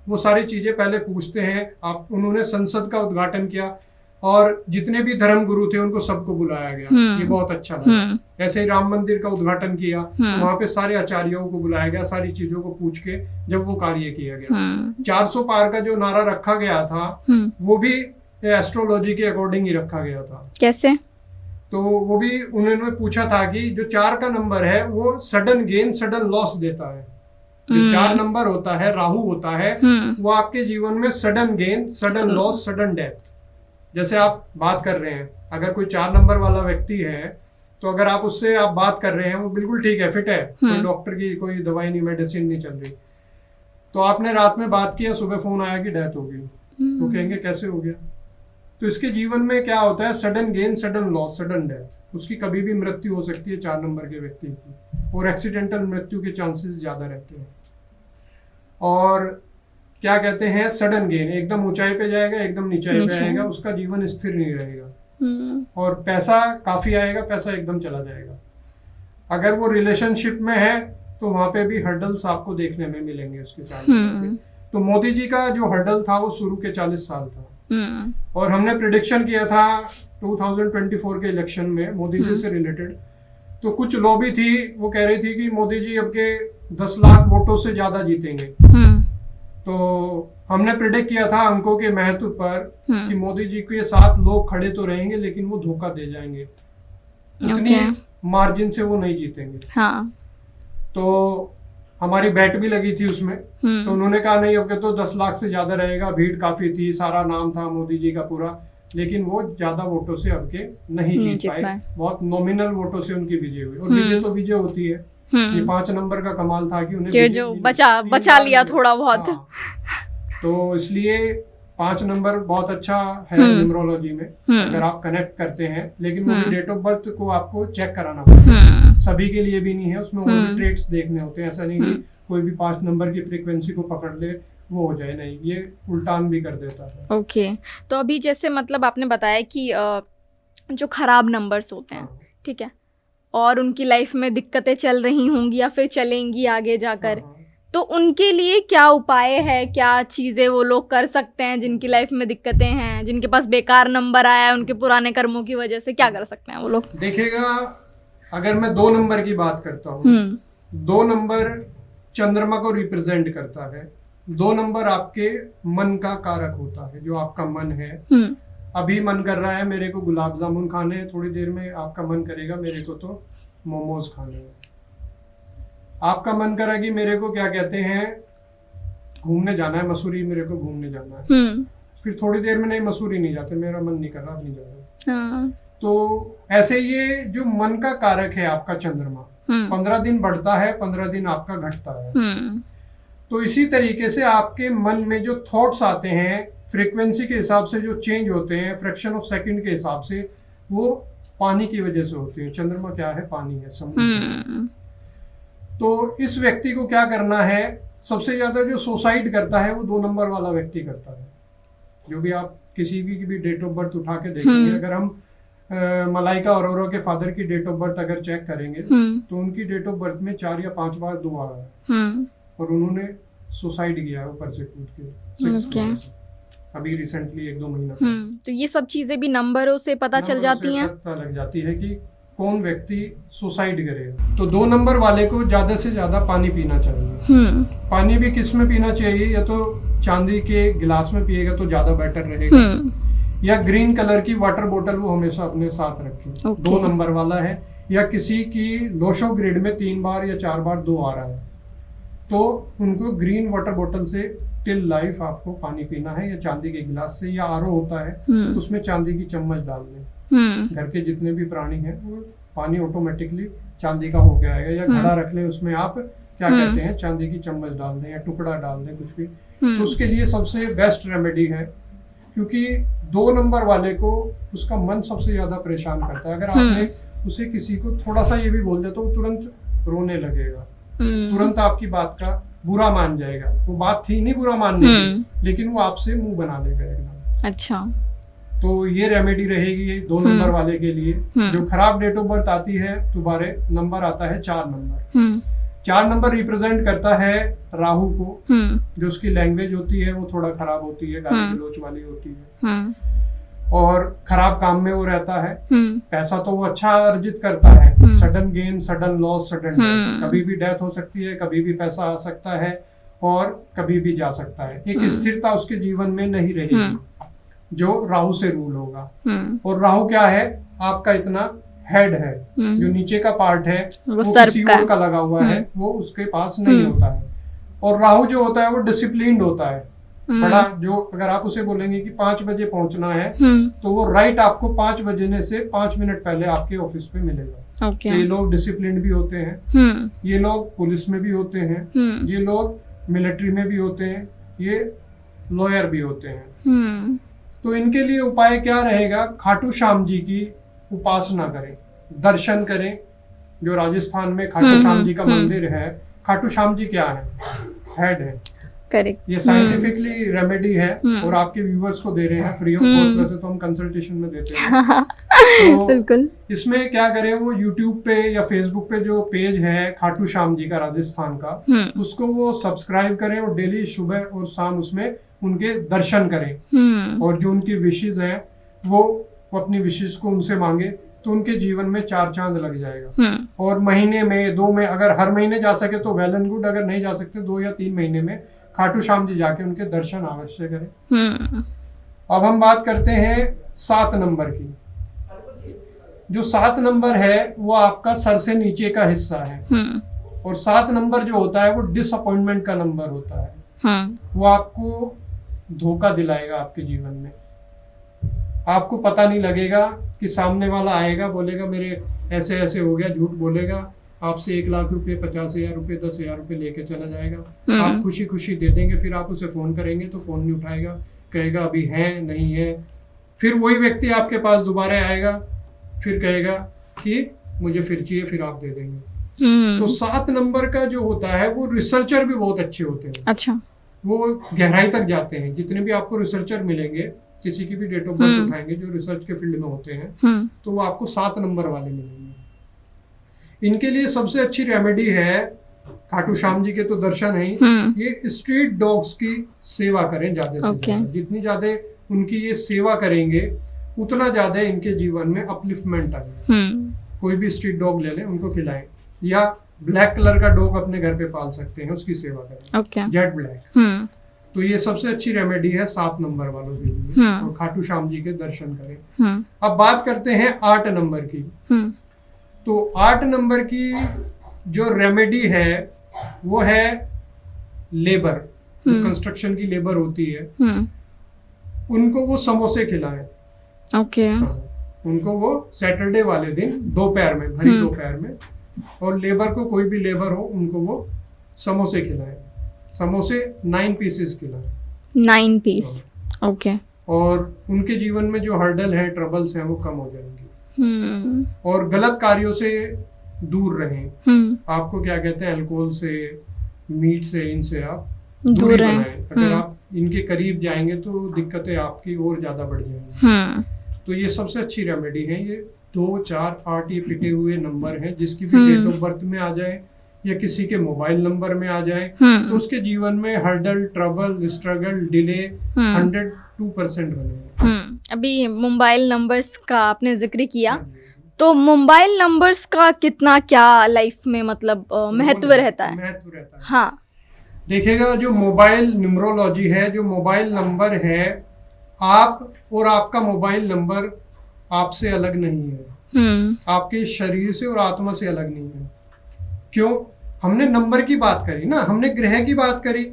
वो सारी चीजें पहले पूछते हैं। उन्होंने संसद का उद्घाटन किया और जितने भी धर्म गुरु थे उनको सबको बुलाया गया, ये बहुत अच्छा लगा। ऐसे ही राम मंदिर का उद्घाटन किया तो वहां पे सारे आचार्यों को बुलाया गया, सारी चीजों को पूछ के जब वो कार्य किया गया। 400 पार का जो नारा रखा गया था वो भी एस्ट्रोलॉजी के अकॉर्डिंग ही रखा गया था। कैसे? तो वो भी उन्होंने पूछा था कि जो 4 का नंबर है वो सडन गेन सडन लॉस देता है। जो 4 नंबर होता है, राहु होता है, वो आपके जीवन में sudden gain sudden loss sudden death. जैसे आप बात कर रहे हैं, अगर कोई 4 नंबर वाला व्यक्ति है तो अगर आप उससे आप बात कर रहे हैं, वो बिल्कुल ठीक है, फिट है, कोई डॉक्टर की कोई दवाई नहीं, मेडिसिन नहीं चल रही, तो आपने रात में बात किया, सुबह फोन आया कि डेथ हो गई, तो कहेंगे कैसे हो गया? तो इसके जीवन में क्या होता है? Sudden gain sudden loss sudden death. उसकी कभी भी मृत्यु हो सकती है 4 नंबर के व्यक्ति की, और एक्सीडेंटल मृत्यु के चांसेस ज्यादा रहते हैं। और क्या कहते हैं, सडन गेन, एकदम ऊंचाई पे जाएगा, एकदम नीचाई पे आएगा, उसका जीवन स्थिर नहीं रहेगा, और पैसा काफी आएगा, पैसा एकदम चला जाएगा। अगर वो रिलेशनशिप में है तो वहां पे भी हर्डल्स आपको देखने में मिलेंगे उसके साथ। तो मोदी जी का जो हर्डल था वो शुरू के 40 साल था, और हमने प्रिडिक्शन किया था 2024 के इलेक्शन में मोदी जी से रिलेटेड। तो कुछ लॉबी थी, वो कह रही थी कि मोदी जी अब के 10 लाख वोटों से ज्यादा जीतेंगे। तो हमने प्रिडिक्ट किया था अंकों के महत्व पर कि मोदी जी के साथ लोग खड़े तो रहेंगे लेकिन वो धोखा दे जाएंगे। मार्जिन से वो नहीं जीतेंगे। हाँ। तो हमारी बैट भी लगी थी उसमें, तो उन्होंने कहा नहीं अब के तो 10 लाख से ज्यादा रहेगा, भीड़ काफी थी, सारा नाम था मोदी जी का पूरा, लेकिन वो ज्यादा वोटों से अब के नहीं जीत पाए, बहुत नॉमिनल वोटों से उनकी विजय हुई। और विजय तो विजय होती है, ये 5 नंबर का कमाल था कि उन्हें जो बचा लिया थोड़ा बहुत। तो इसलिए 5 नंबर बहुत अच्छा है न्यूमरोलॉजी में, अगर आप कनेक्ट करते हैं, लेकिन वो डेट ऑफ बर्थ को आपको चेक कराना पड़ता है, सभी के लिए भी नहीं है, उसमें और भी ट्रेड्स देखने होते हैं, ऐसा नहीं कि कोई भी 5 नंबर की फ्रीक्वेंसी को पकड़ ले वो हो जाए, नहीं, ये उल्टान भी कर देता है। ओके, तो अभी जैसे मतलब आपने बताया कि जो खराब नंबर्स होते हैं, ठीक है, और उनकी लाइफ में दिक्कतें चल रही होंगी या फिर चलेंगी आगे जाकर, तो उनके लिए क्या उपाय है, क्या चीज़ें वो लोग कर सकते हैं जिनकी लाइफ में दिक्कतें हैं, जिनके पास बेकार नंबर आया है उनके पुराने कर्मों की वजह से, क्या कर सकते हैं वो लोग? देखिएगा, अगर मैं 2 नंबर की बात करता हूँ, 2 नंबर चंद्रमा को रिप्रेजेंट करता है। 2 नंबर आपके मन का कारक होता है, जो आपका मन है। अभी मन कर रहा है मेरे को गुलाब जामुन खाने हैं, थोड़ी देर में आपका मन करेगा मेरे को तो मोमोज खाने हैं। आपका मन करा कि मेरे को क्या कहते हैं घूमने जाना है, मसूरी मेरे को घूमने जाना है, फिर थोड़ी देर में नहीं मसूरी नहीं जाते, मेरा मन नहीं कर रहा, नहीं जा रहा। तो ऐसे ये जो मन का कारक है आपका चंद्रमा, 15 दिन बढ़ता है, 15 दिन आपका घटता है। तो इसी तरीके से आपके मन में जो थॉट्स आते हैं, फ्रीक्वेंसी के हिसाब से जो चेंज होते हैं, फ्रैक्शन ऑफ सेकंड के हिसाब से, वो पानी की वजह से होते हैं। चंद्रमा क्या है? पानी है, समुद्र। तो इस व्यक्ति को क्या करना है, सबसे ज्यादा जो सुसाइड करता है वो 2 नंबर वाला व्यक्ति करता है। जो भी आप किसी भी डेट ऑफ बर्थ उठा के देखेंगे, अगर हम मलाइका अरोरा के फादर की डेट ऑफ बर्थ अगर चेक करेंगे तो उनकी डेट ऑफ बर्थ में 4 या 5 बार 2 आ रहा है, और उन्होंने सुसाइड किया ऊपर से कूद के 6 फ्लोर से, अभी रिसेंटली 1-2 महीना। तो ये सब चीजें भी नंबरों से पता चल जाती हैं, पता लग जाती है कि कौन व्यक्ति सुसाइड करेगा। तो 2 नंबर वाले को ज्यादा से ज्यादा पानी पीना चाहिए। पानी भी किस में पीना चाहिए? या तो चांदी के गिलास में पिएगा तो ज्यादा बेटर रहेगा, या ग्रीन कलर की वाटर बोतल वो हमेशा अपने साथ रखें। 2 नंबर वाला है, या किसी की लोशो ग्रिड में 3 बार या 4 बार 2 आ रहा है, तो उनको ग्रीन वाटर बोतल से टिल लाइफ आपको पानी पीना है, या चांदी के गिलास से, या आरओ होता है उसमें चांदी की चम्मच डाल दें। घर के जितने भी प्राणी हैं वो पानी ऑटोमेटिकली चांदी का हो गया है, या घड़ा रख ले, उसमें आप क्या कहते हैं चांदी की चम्मच डाल दें या टुकड़ा डाल दें, कुछ भी। तो उसके लिए सबसे बेस्ट रेमेडी है, क्योंकि 2 नंबर वाले को उसका मन सबसे ज्यादा परेशान करता है। अगर आपने उसे किसी को थोड़ा सा ये भी बोल दिया तो वो तुरंत रोने लगेगा, तुरंत आपकी बात का बुरा मान जाएगा। वो बात थी नहीं बुरा मानने की, लेकिन वो आपसे मुंह बना लेगा एकदम। अच्छा, तो ये रेमेडी रहेगी 2 नंबर वाले के लिए। जो खराब डेट ऑफ बर्थ आती है, दोबारा नंबर आता है 4 नंबर। 4 नंबर रिप्रेजेंट करता है राहु को, जो उसकी लैंग्वेज होती है वो थोड़ा खराब होती है, गाली गलौच वाली होती है, और खराब काम में वो रहता है। पैसा तो वो अच्छा अर्जित करता है, sudden gain, sudden loss, sudden death, कभी भी डेथ हो सकती है, कभी भी पैसा आ सकता है, और कभी भी जा सकता है। एक स्थिरता उसके जीवन में नहीं रहेगी, जो राहु से रूल होगा। और राहु क्या है? आपका इतना हेड है, जो नीचे का पार्ट है वो किसी और का लगा हुआ है, वो उसके पास नहीं होता है। और राहु जो होता है वो डिसिप्लिन्ड होता है, बड़ा, जो अगर आप उसे बोलेंगे कि 5 बजे पहुंचना है, तो वो राइट आपको 5 बजने से 5 मिनट पहले आपके ऑफिस पे मिलेगा। तो ये लोग डिसिप्लिन्ड भी होते हैं, ये लोग पुलिस में भी होते हैं, ये लोग मिलिट्री में भी होते हैं, ये लॉयर भी होते हैं। तो इनके लिए उपाय क्या रहेगा? खाटू श्याम जी की उपासना करें, दर्शन करें। जो राजस्थान में खाटू श्याम जी का मंदिर है, खाटू श्याम जी क्या है? हेड है, करेक्ट। ये साइंटिफिकली रेमेडी है, और आपके व्यूअर्स को दे रहे हैं फ्री ऑफ कॉस्ट, वैसे तो हम कंसल्टेशन में देते हैं। तो बिल्कुल, इसमें क्या करें, वो यूट्यूब पे या फेसबुक पे जो पेज है खाटू श्याम जी का राजस्थान का, उसको वो सब्सक्राइब करें, और डेली सुबह और शाम उसमें उनके दर्शन करें, और जो उनकी विशेष है वो अपनी विशेष को उनसे मांगे, तो उनके जीवन में 4 चांद लग जाएगा। और महीने में 2 में, अगर हर महीने जा सके तो वेल एंड गुड, अगर नहीं जा सकते 2 या 3 महीने में खाटू श्याम जी जाके उनके दर्शन अवश्य करें। अब हम बात करते हैं 7 नंबर की। जो 7 नंबर है वो आपका सर से नीचे का हिस्सा है, और 7 नंबर जो होता है वो डिसअपॉइंटमेंट का नंबर होता है। वो आपको धोखा दिलाएगा आपके जीवन में। आपको पता नहीं लगेगा कि सामने वाला आएगा, बोलेगा मेरे ऐसे ऐसे हो गया, झूठ बोलेगा, आपसे 1 लाख रुपए, 50,000 रुपए, 10,000 रुपए लेके चला जाएगा। आप खुशी खुशी दे देंगे, फिर आप उसे फोन करेंगे तो फोन नहीं उठाएगा, कहेगा अभी है नहीं है। फिर वही व्यक्ति आपके पास दोबारा आएगा, फिर कहेगा कि मुझे फिर चाहिए, फिर आप दे देंगे। तो 7 नंबर का जो होता है वो रिसर्चर भी बहुत अच्छे होते हैं। अच्छा। वो गहराई तक जाते हैं। जितने भी आपको रिसर्चर मिलेंगे, किसी की भी डेट ऑफ बर्थ उठाएंगे जो रिसर्च के फील्ड में होते हैं, तो वो आपको 7 नंबर वाले मिलेंगे। इनके लिए सबसे अच्छी रेमेडी है, खाटू श्याम जी के तो दर्शन है, ये स्ट्रीट डॉग्स की सेवा करें ज्यादा से ज्यादा। जितनी ज्यादा उनकी ये सेवा करेंगे उतना ज्यादा इनके जीवन में अपलिफ्टमेंट आएगा। कोई भी स्ट्रीट डॉग ले लें, उनको खिलाएं, या ब्लैक कलर का डॉग अपने घर पे पाल सकते हैं, उसकी सेवा करें, जेट ब्लैक। तो ये सबसे अच्छी रेमेडी है 7 नंबर वालों के लिए, और खाटू श्याम जी के दर्शन करें। अब बात करते हैं 8 नंबर की। तो 8 नंबर की जो रेमेडी है वो है लेबर, कंस्ट्रक्शन की लेबर होती है, उनको वो समोसे खिलाएं। उनको वो सैटरडे वाले दिन दोपहर में, भरी दोपहर में, और लेबर को, कोई भी लेबर हो, उनको वो समोसे खिलाएं। समोसे 9 पीसेस खिलाएं। 9 पीस। ओके। और उनके जीवन में जो हर्डल है, ट्रबल्स हैं, वो कम हो जाएंगी। और गलत कार्यों से दूर रहें। आपको क्या कहते हैं, अल्कोहल से, मीट से, इनसे आप दूरी बनाएं। अगर आप इनके करीब जाएंगे तो दिक्कतें आपकी और ज्यादा बढ़ जाएंगी। तो ये सबसे अच्छी रेमेडी है। ये 2, 4, 8 ये फिटे हुए नंबर हैं। जिसकी भी डेट ऑफ बर्थ में आ जाए या किसी के मोबाइल नंबर में आ जाए, तो उसके जीवन में हर्डल, ट्रबल, स्ट्रगल, डिले 102% बनेगा। अभी मोबाइल नंबर्स का आपने जिक्र किया, तो मोबाइल नंबर्स का कितना क्या लाइफ में मतलब महत्व रहता है? महत्व रहता है। हाँ, देखिएगा, जो मोबाइल न्यूमरोलॉजी है, जो मोबाइल नंबर है, आप और आपका मोबाइल नंबर आपसे अलग नहीं है। आपके शरीर से और आत्मा से अलग नहीं है। क्यों? हमने नंबर की बात करी ना, हमने ग्रह की बात करी।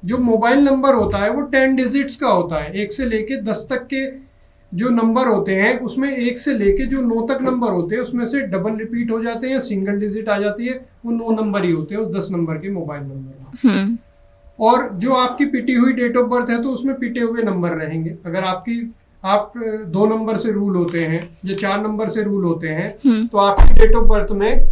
जो मोबाइल नंबर होता है वो 10 डिजिट्स का होता है। 1 से लेके 10 तक के जो नंबर होते हैं, उसमें 1 से लेके जो 9 तक नंबर होते हैं, उसमें से डबल रिपीट हो जाते हैं, सिंगल डिजिट आ जाती है, वो 9 नंबर ही होते हैं उस 10 नंबर के मोबाइल नंबर। और जो आपकी पिटी हुई डेट ऑफ बर्थ है, तो उसमें पिटे हुए नंबर रहेंगे। अगर आप 2 नंबर से रूल होते हैं या 4 नंबर से रूल होते हैं, तो आपकी डेट ऑफ बर्थ में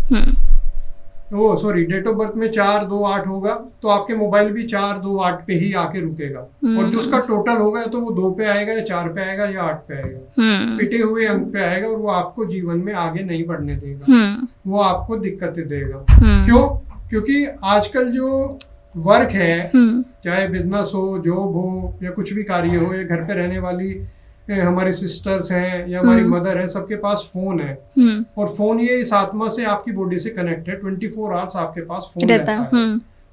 डेट ऑफ बर्थ में 4, 2, 8 होगा, तो आपके मोबाइल भी 4, 2, 8 पे ही आके रुकेगा। और जो उसका टोटल होगा, तो वो 2 पे आएगा, या 4 पे आएगा, या 8 पे आएगा। पिटे हुए अंक पे आएगा, और वो आपको जीवन में आगे नहीं बढ़ने देगा। वो आपको दिक्कतें देगा। क्यों? क्योंकि आजकल जो वर्क है, चाहे बिजनेस हो, जॉब हो, या कुछ भी कार्य हो, या घर पे रहने वाली हमारी सिस्टर्स हैं या हमारी मदर है, सबके पास फोन है। और फोन ये इस आत्मा से, आपकी बॉडी से कनेक्ट है। 24 आवर्स आपके पास फोन रहता है।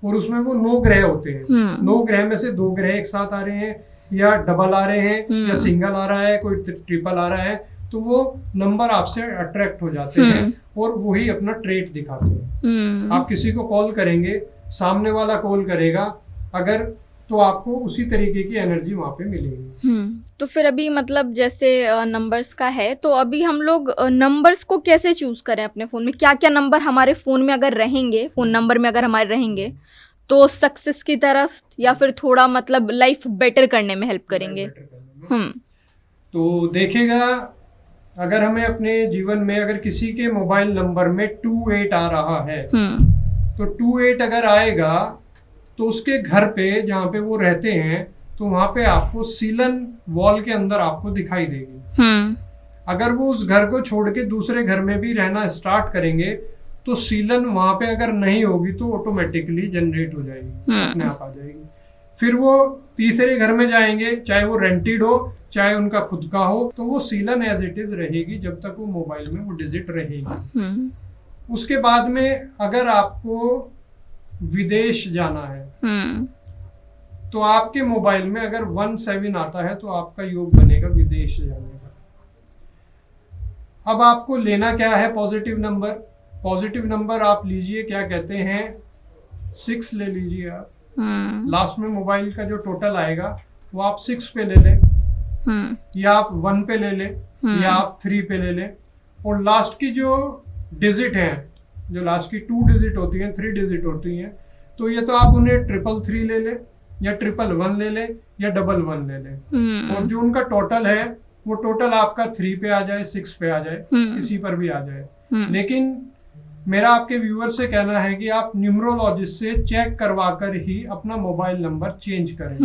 और उसमें वो 9 ग्रह होते हैं। 9 ग्रह में से 2 ग्रह एक साथ आ रहे हैं, या डबल आ रहे हैं, या सिंगल आ रहा है, कोई ट्रिपल आ रहा है, तो वो नंबर आपसे अट्रैक्ट हो जाते हैं और वही अपना ट्रेट दिखाते हैं। आप किसी को कॉल करेंगे, सामने वाला कॉल करेगा अगर, तो आपको उसी तरीके की एनर्जी वहाँ पे मिलेगी। तो फिर अभी मतलब जैसे नंबर्स का है, तो अभी हम लोग नंबर्स को कैसे चूज करें अपने फ़ोन में? क्या क्या नंबर हमारे फ़ोन में अगर रहेंगे, फ़ोन नंबर में अगर हमारे रहेंगे, तो सक्सेस की तरफ या फिर थोड़ा मतलब लाइफ बेटर करने में हेल्प करेंगे? तो देखिएगा, अगर हमें अपने जीवन में अगर किसी के मोबाइल नंबर में 28 आ रहा है, तो 28 अगर आएगा, तो उसके घर पे जहाँ पे वो रहते हैं, तो वहां पे आपको सीलन वॉल के अंदर आपको दिखाई देगी। अगर वो उस घर को छोड़ के दूसरे घर में भी रहना स्टार्ट करेंगे, तो सीलन वहां पे अगर नहीं होगी, तो ऑटोमेटिकली जनरेट हो जाएगी, अपने आप आ जाएगी। फिर वो तीसरे घर में जाएंगे, चाहे वो रेंटेड हो, चाहे उनका खुद का हो, तो वो सीलन एज इट इज रहेगी जब तक वो मोबाइल में वो डिजिट रहेगी। उसके बाद में अगर आपको विदेश जाना है, तो आपके मोबाइल में अगर 17 आता है, तो आपका योग बनेगा विदेश जाने का। अब आपको लेना क्या है पॉजिटिव नंबर? पॉजिटिव नंबर आप लीजिए, क्या कहते हैं, 6 ले लीजिए आप। लास्ट में मोबाइल का जो टोटल आएगा वो आप 6 पे ले लें, या आप 1 पे ले लें, या आप 3 पे ले लें। और लास्ट की जो डिजिट है, जो लास्ट की 2 डिजिट होती हैं, 3 डिजिट होती हैं, तो ये तो आप उन्हें 333 ले लें, या 111 ले लें, या 11 ले लें। और जो उनका टोटल है वो टोटल आपका 3 पे आ जाए, 6 पे आ जाए, किसी पर भी आ जाए। लेकिन मेरा आपके व्यूअर से कहना है कि आप न्यूमरोलॉजिस्ट से चेक करवा कर ही अपना मोबाइल नंबर चेंज करें,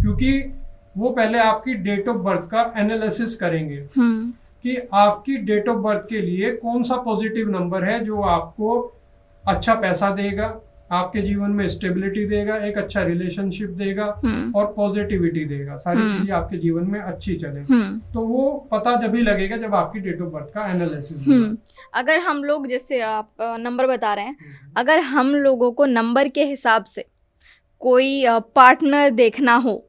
क्योंकि वो पहले आपकी डेट ऑफ बर्थ का एनालिसिस करेंगे कि आपकी डेट ऑफ बर्थ के लिए कौन सा पॉजिटिव नंबर है जो आपको अच्छा पैसा देगा, आपके जीवन में स्टेबिलिटी देगा, एक अच्छा रिलेशनशिप देगा और पॉजिटिविटी देगा, सारी चीजें आपके जीवन में अच्छी चले। तो वो पता जब ही लगेगा जब आपकी डेट ऑफ बर्थ का एनालिसिस होगा। अगर हम लोग, जैसे आप नंबर बता रहे हैं, अगर हम लोगों को नंबर के हिसाब से कोई पार्टनर देखना हो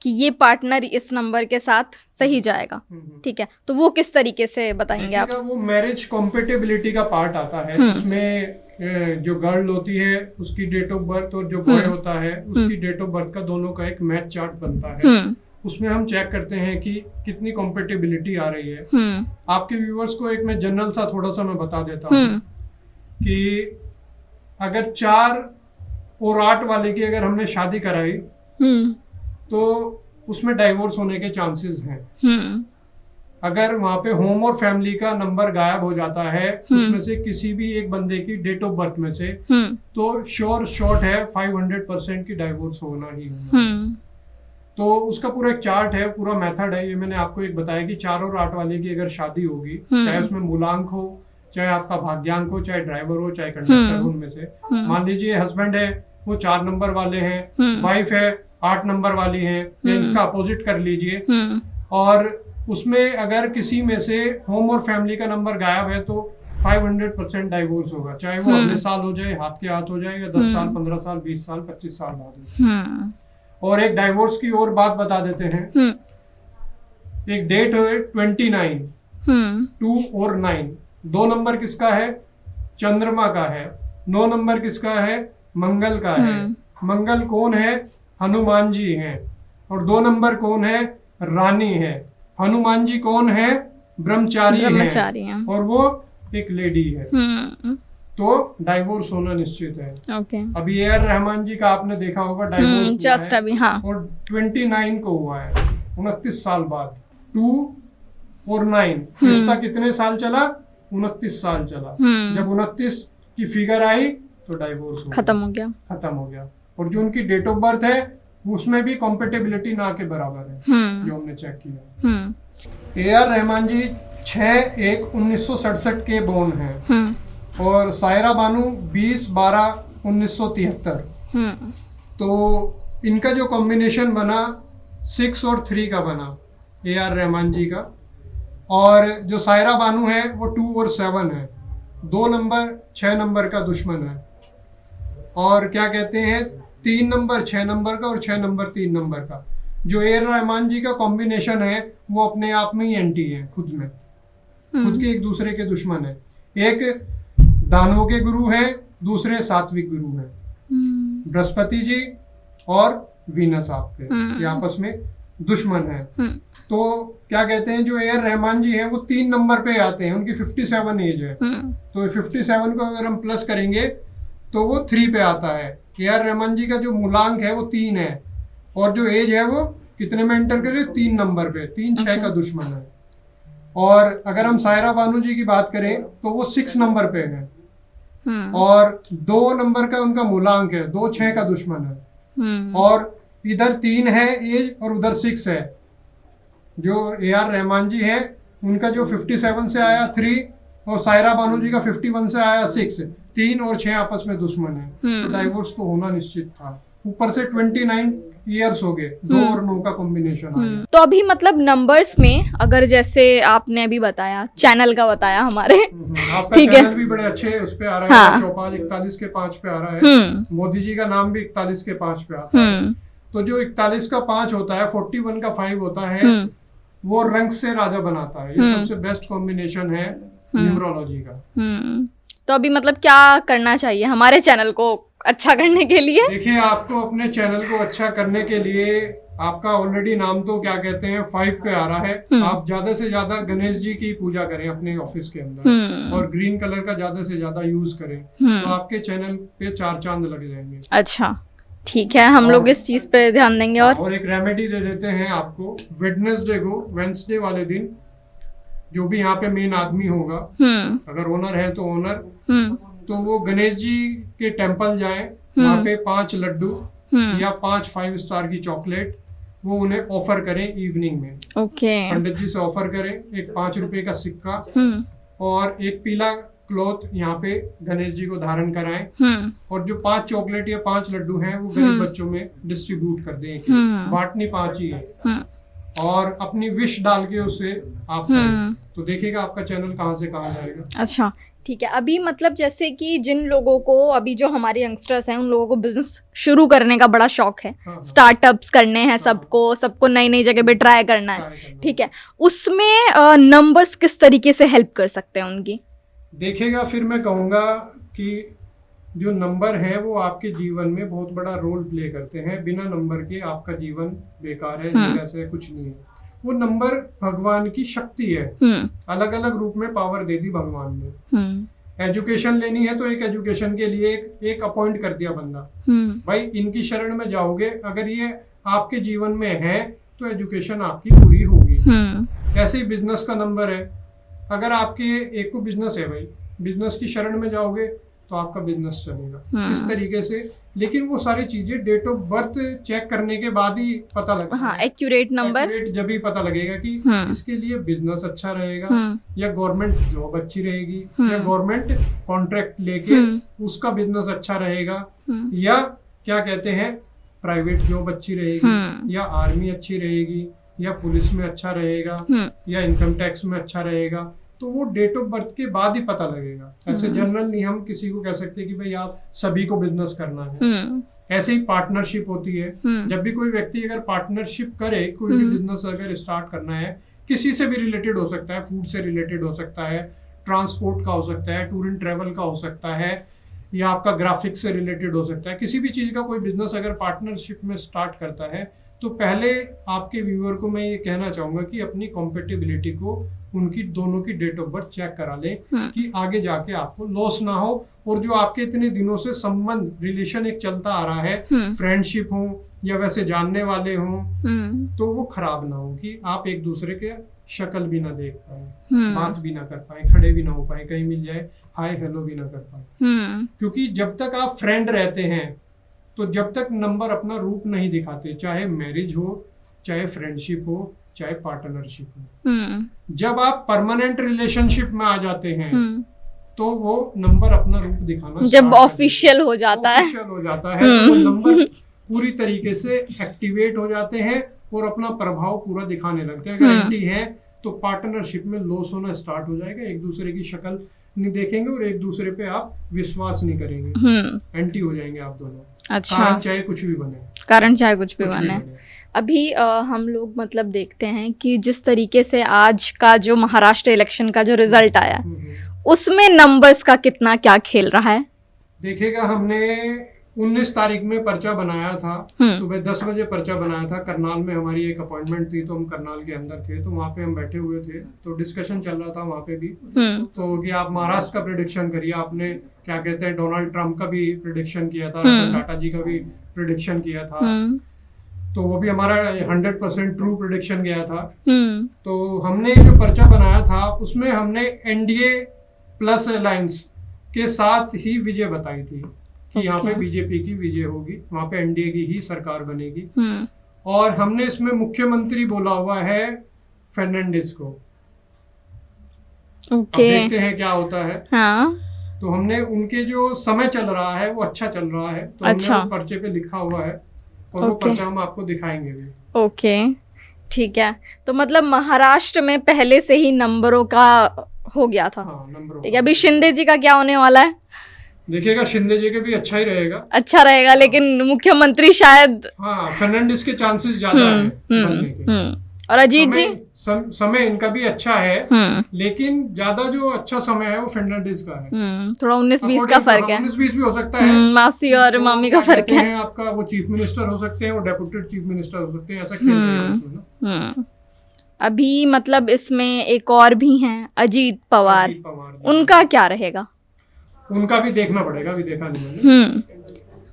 कि ये पार्टनर इस नंबर के साथ सही जाएगा, ठीक है, तो वो किस तरीके से बताएंगे आप? वो मैरिज कॉम्पेटेबिलिटी का पार्ट आता है, उसमें जो गर्ल होती है उसकी डेट ऑफ बर्थ और जो बॉय होता है उसकी डेट ऑफ बर्थ का दोनों का एक मैच चार्ट बनता है। उसमें हम चेक करते हैं कि कितनी कॉम्पेटेबिलिटी आ रही है। आपके व्यूअर्स को एक मैं जनरल सा थोड़ा सा मैं बता देता हूँ कि अगर 4 और 8 वाले की अगर हमने शादी कराई तो उसमें डाइवोर्स होने के चांसेस हैं। अगर वहां पे होम और फैमिली का नंबर गायब हो जाता है उसमें से किसी भी एक बंदे की डेट ऑफ बर्थ में से, तो शॉर्ट है 500% की डाइवोर्स होना ही होना। तो उसका पूरा एक चार्ट है, पूरा मेथड है। ये मैंने आपको एक बताया कि 4 और 8 वाले की अगर शादी होगी, चाहे उसमें मूलांक हो, चाहे आपका भाग्यांक हो, चाहे ड्राइवर हो, चाहे कंडक्टर हो, उनमें से मान लीजिए हस्बैंड है वो 4 नंबर वाले हैं, वाइफ है 8 नंबर वाली है, इसका अपोजिट कर लीजिए। और उसमें अगर किसी में से होम और फैमिली का नंबर गायब है तो 500% डाइवोर्स होगा, चाहे वो अगले साल हो जाए, हाथ के हाथ हो जाए, या 10 साल, 15 साल, 20 साल, 25 साल बाद। और एक डाइवोर्स की और बात बता देते हैं। एक डेट है 29, 2 और 9, 2 नंबर किसका है? चंद्रमा का है। 9 नंबर किसका है? मंगल का है। मंगल कौन है? हनुमान जी हैं। और 2 नंबर कौन है? रानी है। हनुमान जी कौन है? ब्रह्मचारी हैं। और वो एक लेडी है। तो डाइवोर्स होना निश्चित है। अभी ए आर रहमान जी का आपने देखा होगा, डाइवोर्स जस्ट अभी, हाँ, और 29 को हुआ है, 29 साल बाद। 2 और 9 रिश्ता कितने साल चला? 29 साल चला। जब 29 की फिगर आई तो डाइवोर्स खत्म हो गया। और जो उनकी डेट ऑफ बर्थ है उसमें भी कॉम्पेटेबिलिटी ना के बराबर है, जो हमने चेक किया। ए आर रहमान जी 6/1/1967 के बोर्न हैं, और सायरा बानू 20/12/1973। तो इनका जो कॉम्बिनेशन बना 6 और 3 का बना, ए आर रहमान जी का। और जो सायरा बानू है वो 2 और 7 है, 2 नंबर 6 नंबर का दुश्मन है। और क्या कहते हैं, 3 नंबर 6 नंबर का और 6 नंबर 3 नंबर का। जो ए आर रहमान जी का कॉम्बिनेशन है वो अपने आप में ही एंटी है, खुद में, खुद के एक दूसरे के दुश्मन है। एक दानवों के गुरु हैं, दूसरे सात्विक गुरु हैं, बृहस्पति जी और वीनस आपके, ये आपस में दुश्मन है। तो क्या कहते हैं, जो ए आर रहमान जी हैं वो 3 नंबर पे आते हैं, उनकी 57 एज है। तो 57 को अगर हम प्लस करेंगे तो वो 3 पे आता है। ए आर रहमान जी का जो मूलांक है वो 3 है, और जो एज है वो कितने में एंटर करे? 3 नंबर पे। 3 6 का दुश्मन है। और अगर हम सायरा बानू जी की बात करें तो वो 6 नंबर पे है, और 2 नंबर का उनका मूलांक है, 2 6 का दुश्मन है। और इधर 3 है एज और उधर 6 है। जो ए आर रहमान जी है उनका जो 57 से आया 3, और सायरा बानू जी का 51 से आया 6, 3 और 6 आपस में दुश्मन है। तो डाइवोर्स तो होना निश्चित था। ऊपर से 29 ईयर्स हो गए, 2 और 9 का कॉम्बिनेशन आ गया। तो अभी मतलब नंबर्स में, अगर जैसे आपने अभी बताया, चैनल का बताया हमारे, आपका ठीक चैनल है, भी बड़े अच्छे उस पे आ रहा है। चौपाल 41 के 5 पे आ रहा है। मोदी जी का नाम भी 41 के 5 पे आता है। तो जो 41 का 5 होता है, 41 का 5 होता है वो रंग से राजा बनाता है। ये सबसे बेस्ट कॉम्बिनेशन है न्यूमरोलॉजी का। तो अभी मतलब क्या करना चाहिए हमारे चैनल को अच्छा करने के लिए? देखिए, आपको अपने चैनल को अच्छा करने के लिए, आपका ऑलरेडी नाम तो क्या कहते हैं 5 पे आ रहा है, आप ज्यादा से ज्यादा गणेश जी की पूजा करें अपने ऑफिस के अंदर, और ग्रीन कलर का ज्यादा से ज्यादा यूज करें, तो आपके चैनल पे 4 चांद लग जाएंगे। अच्छा, ठीक है, हम लोग इस चीज पे ध्यान देंगे। और एक रेमेडी दे देते हैं आपको। वेडनेसडे वाले दिन जो भी यहाँ पे मेन आदमी होगा, अगर ओनर है तो ओनर, तो वो गणेश जी के टेम्पल जाए, वहाँ पे 5 लड्डू या 5 5 स्टार की चॉकलेट वो उन्हें ऑफर करें इवनिंग में। पंडित जी से ऑफर करें, एक 5 रुपए का सिक्का और एक पीला क्लॉथ यहाँ पे गणेश जी को धारण कराएं, और जो 5 चॉकलेट या 5 लड्डू हैं वो गरीब बच्चों में डिस्ट्रीब्यूट कर दें। बांटनी 5 ही है, और अपनी विश डाल के उसे आप करें, तो देखिएगा आपका चैनल कहाँ से कहाँ जाएगा। अच्छा, ठीक है। अभी मतलब जैसे कि जिन लोगों को, अभी जो हमारे यंगस्टर्स हैं, उन लोगों को बिजनेस शुरू करने का बड़ा शौक है, स्टार्टअप्स करने हैं, सबको नई नई जगह पे ट्राई करना है, ठीक है, उसमें नंबर्स किस तरीके से हेल्प कर सकते हैं उनकी? देखिएगा, फिर मैं कहूँगा कि जो नंबर है वो आपके जीवन में बहुत बड़ा रोल प्ले करते हैं। बिना नंबर के आपका जीवन बेकार है, ऐसे कुछ नहीं है। वो नंबर भगवान की शक्ति है, अलग अलग रूप में पावर दे दी भगवान ने। एजुकेशन लेनी है तो एक एजुकेशन के लिए एक अपॉइंट कर दिया बंदा, भाई इनकी शरण में जाओगे, अगर ये आपके जीवन में है तो एजुकेशन आपकी पूरी होगी। ऐसे ही बिजनेस का नंबर है, अगर आपके एक को बिजनेस है, भाई बिजनेस की शरण में जाओगे तो आपका बिजनेस चलेगा। इस तरीके से, लेकिन वो सारी चीजें डेट ऑफ बर्थ चेक करने के बाद ही पता लगेगा। हाँ, एक्यूरेट नंबर जब ही पता लगेगा कि इसके लिए बिजनेस अच्छा रहेगा, या गवर्नमेंट जॉब अच्छी रहेगी, या गवर्नमेंट कॉन्ट्रैक्ट लेके उसका बिजनेस अच्छा रहेगा, या क्या कहते हैं प्राइवेट जॉब अच्छी रहेगी, या आर्मी अच्छी रहेगी, या पुलिस में अच्छा रहेगा, या इनकम टैक्स में अच्छा रहेगा। तो वो डेट ऑफ बर्थ के बाद ही पता लगेगा। ऐसे जनरल नहीं हम किसी को कह सकते कि भाई आप सभी को बिजनेस करना है। ऐसे ही पार्टनरशिप होती है, जब भी कोई व्यक्ति अगर पार्टनरशिप करे, कोई भी बिजनेस अगर स्टार्ट करना है, किसी से भी रिलेटेड हो सकता है, फूड से रिलेटेड हो सकता है, ट्रांसपोर्ट का हो सकता है, टूर एंड ट्रेवल का हो सकता है, या आपका ग्राफिक्स से रिलेटेड हो सकता है, किसी भी चीज का कोई बिजनेस अगर पार्टनरशिप में स्टार्ट करता है, तो पहले आपके व्यूअर को मैं ये कहना चाहूंगा कि अपनी कॉम्पेटिबिलिटी को, उनकी दोनों की डेट ऑफ बर्थ चेक करा लें, कि आगे जाके आपको लॉस ना हो, और जो आपके इतने दिनों से संबंध, रिलेशन एक चलता आ रहा है, फ्रेंडशिप हो या वैसे जानने वाले हो, तो वो खराब ना हो, कि आप एक दूसरे के शक्ल भी ना देख पाए, बात भी ना कर पाए, खड़े भी ना हो पाए, कहीं मिल जाए हाय हेलो भी ना कर पाए। क्योंकि जब तक आप फ्रेंड रहते हैं, तो जब तक नंबर अपना रूप नहीं दिखाते, चाहे मैरिज हो, चाहे फ्रेंडशिप हो, चाहे पार्टनरशिप हो, जब आप परमानेंट रिलेशनशिप में आ जाते हैं, तो वो नंबर अपना रूप दिखाना, जब ऑफिशियल हो जाता है, तो वो नंबर पूरी तरीके से एक्टिवेट हो जाते हैं और अपना प्रभाव पूरा दिखाने लगते हैं। अगर एंटी है तो पार्टनरशिप में लॉस होना स्टार्ट हो जाएगा, एक दूसरे की शक्ल नहीं देखेंगे और एक दूसरे पे आप विश्वास नहीं करेंगे, एंटी हो जाएंगे आप दोनों। अच्छा, कारण चाहे कुछ भी बने, अभी हम लोग मतलब देखते हैं कि जिस तरीके से आज का जो महाराष्ट्र इलेक्शन का जो रिजल्ट आया, उसमें नंबर्स का कितना क्या खेल रहा है? देखिएगा, हमने 19 तारीख में पर्चा बनाया था, सुबह 10 बजे पर्चा बनाया था। करनाल में हमारी एक अपॉइंटमेंट थी, तो हम करनाल के अंदर थे, तो वहाँ पे हम बैठे हुए थे, तो डिस्कशन चल रहा था वहाँ पे भी, तो कि आप महाराष्ट्र का प्रेडिक्शन करिए। आपने क्या कहते हैं डोनाल्ड ट्रंप का भी प्रेडिक्शन किया था, रतन टाटा जी का भी प्रेडिक्शन किया था, तो वो भी हमारा 100% ट्रू प्रेडिक्शन गया था। तो हमने जो पर्चा बनाया था उसमें हमने एनडीए प्लस अलायंस के साथ ही विजय बताई थी, कि यहाँ पे बीजेपी की विजय होगी, वहाँ पे एनडीए की ही सरकार बनेगी। और हमने इसमें मुख्यमंत्री बोला हुआ है फर्नांडिस को। अब देखते हैं क्या होता है। तो हमने उनके जो समय चल रहा है वो अच्छा चल रहा है, तो हमने वो पर्चे पे लिखा हुआ है, और वो पर्चा हम आपको दिखाएंगे भी। ठीक है, तो मतलब महाराष्ट्र में पहले से ही नंबरों का हो गया था। ठीक है, अभी शिंदे जी का क्या होने वाला है? देखिएगा, शिंदे जी के भी अच्छा ही रहेगा, लेकिन मुख्यमंत्री शायद फर्नांडिस के चांसेस ज्यादा हैं बनने के। और अजीत जी समय इनका भी अच्छा है, लेकिन ज्यादा जो अच्छा समय है वो फर्नांडिस का है। थोड़ा 19-20 का फर्क है। 19-20 भी हो सकता है। मासी और मामी का फर्क है। आपका वो चीफ मिनिस्टर हो सकते हैं, वो डेप्यूटी चीफ मिनिस्टर हो सकते हैं, ऐसा खेल रहे हैं इसमें ना। अभी मतलब इसमें एक और भी हैं, अजीत पवार, उनका क्या रहेगा? उनका भी देखना पड़ेगा, अभी देखा नहीं मैंने,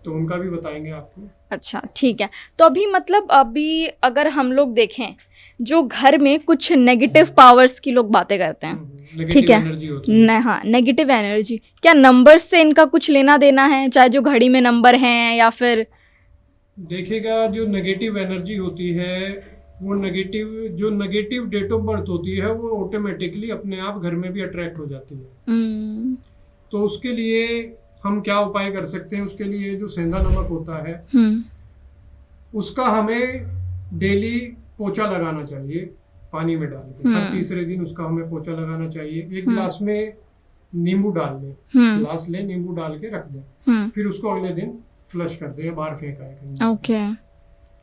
तो उनका भी बताएंगे आपको। अच्छा, ठीक है। तो अभी अगर हम लोग देखें, जो घर में कुछ नेगेटिव पावर्स की लोग बातें करते हैं, ठीक है, हाँ, नेगेटिव एनर्जी, क्या नंबर्स से इनका कुछ लेना देना है, चाहे जो घड़ी में नंबर हैं या फिर? देखिएगा, जो नेगेटिव एनर्जी होती है, वो नेगेटिव डेट ऑफ बर्थ होती है, वो ऑटोमेटिकली अपने आप घर में भी अट्रैक्ट हो जाती है। तो उसके लिए हम क्या उपाय कर सकते हैं? उसके लिए जो सेंधा नमक होता है, उसका हमें डेली पोछा लगाना चाहिए पानी में डाल के। हर तीसरे दिन उसका हमें पोछा लगाना चाहिए। एक गिलास में नींबू डाल लें, गिलास ले, नींबू डाल के रख दें, फिर उसको अगले दिन फ्लश कर दें या बाहर फेंका है। ओके।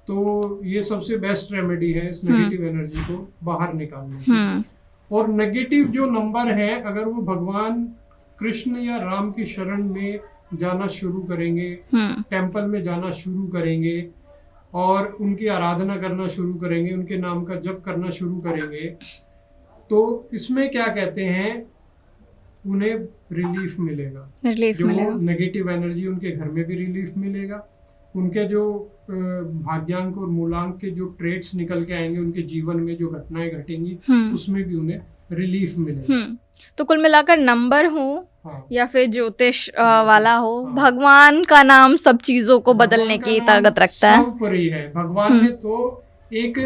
तो ये सबसे बेस्ट रेमेडी है इस नेगेटिव एनर्जी को बाहर निकालने की। और नेगेटिव जो नंबर है, अगर वो भगवान कृष्ण या राम की शरण में जाना शुरू करेंगे, टेंपल में जाना शुरू करेंगे और उनकी आराधना करना शुरू करेंगे, उनके नाम का जप करना शुरू करेंगे, तो इसमें क्या कहते हैं, उन्हें रिलीफ मिलेगा। जो नेगेटिव एनर्जी, उनके घर में भी रिलीफ मिलेगा। उनके जो भाग्यांक और मूलांक के जो ट्रेड्स निकल के आएंगे उनके जीवन में, जो घटनाएं घटेंगी, उसमें भी उन्हें रिलीफ मिलेगा। तो कुल मिलाकर नंबर हो या फिर ज्योतिष वाला हो, भगवान का नाम सब चीजों को बदलने की ताकत रखता है। सब पर ही है। भगवान ने तो एक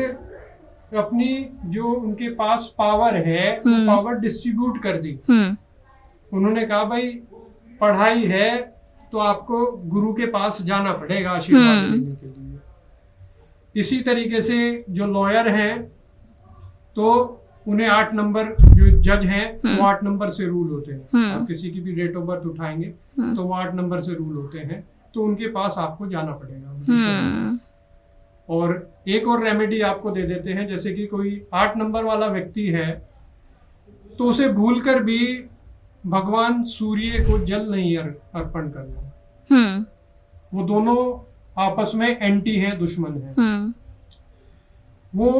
अपनी जो उनके पास पावर है, वो पावर डिस्ट्रीब्यूट कर दी। उन्होंने कहा, भाई पढ़ाई है तो आपको गुरु के पास जाना पड़ेगा आशीर्वाद लेने के लिए। इसी तरीके से जो लॉयर हैं, तो उन्हें 8 नंबर, जो जज हैं वो 8 नंबर से रूल होते हैं। आप किसी की भी डेट ऑफ बर्थ उठाएंगे तो वो 8 नंबर से रूल होते हैं, तो उनके पास आपको जाना पड़ेगा। और एक और रेमेडी आपको दे देते हैं, जैसे कि कोई 8 नंबर वाला व्यक्ति है, तो उसे भूलकर भी भगवान सूर्य को जल नहीं अर्पण करना। वो दोनों आपस में एंटी हैं, दुश्मन हैं। वो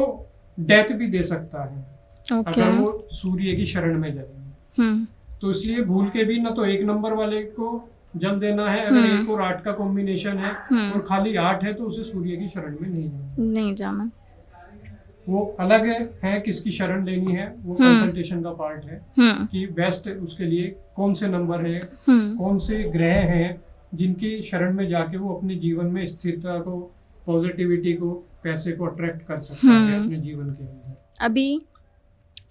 डेथ भी दे सकता है अगर वो सूर्य की शरण में जाएंगे। तो इसलिए भूल के भी ना तो 1 नंबर वाले को जल देना है। अगर 1 और 8 का कॉम्बिनेशन है और खाली 8 है, तो उसे सूर्य की शरण में नहीं जाना। वो अलग है किसकी शरण लेनी है, वो कंसल्टेशन का पार्ट है कि बेस्ट उसके लिए कौन से नंबर है, कौन से ग्रह हैं जिनकी शरण में जाके वो अपने जीवन में स्थिरता को, पॉजिटिविटी को, पैसे को अट्रैक्ट कर सकता है अपने जीवन के अंदर। अभी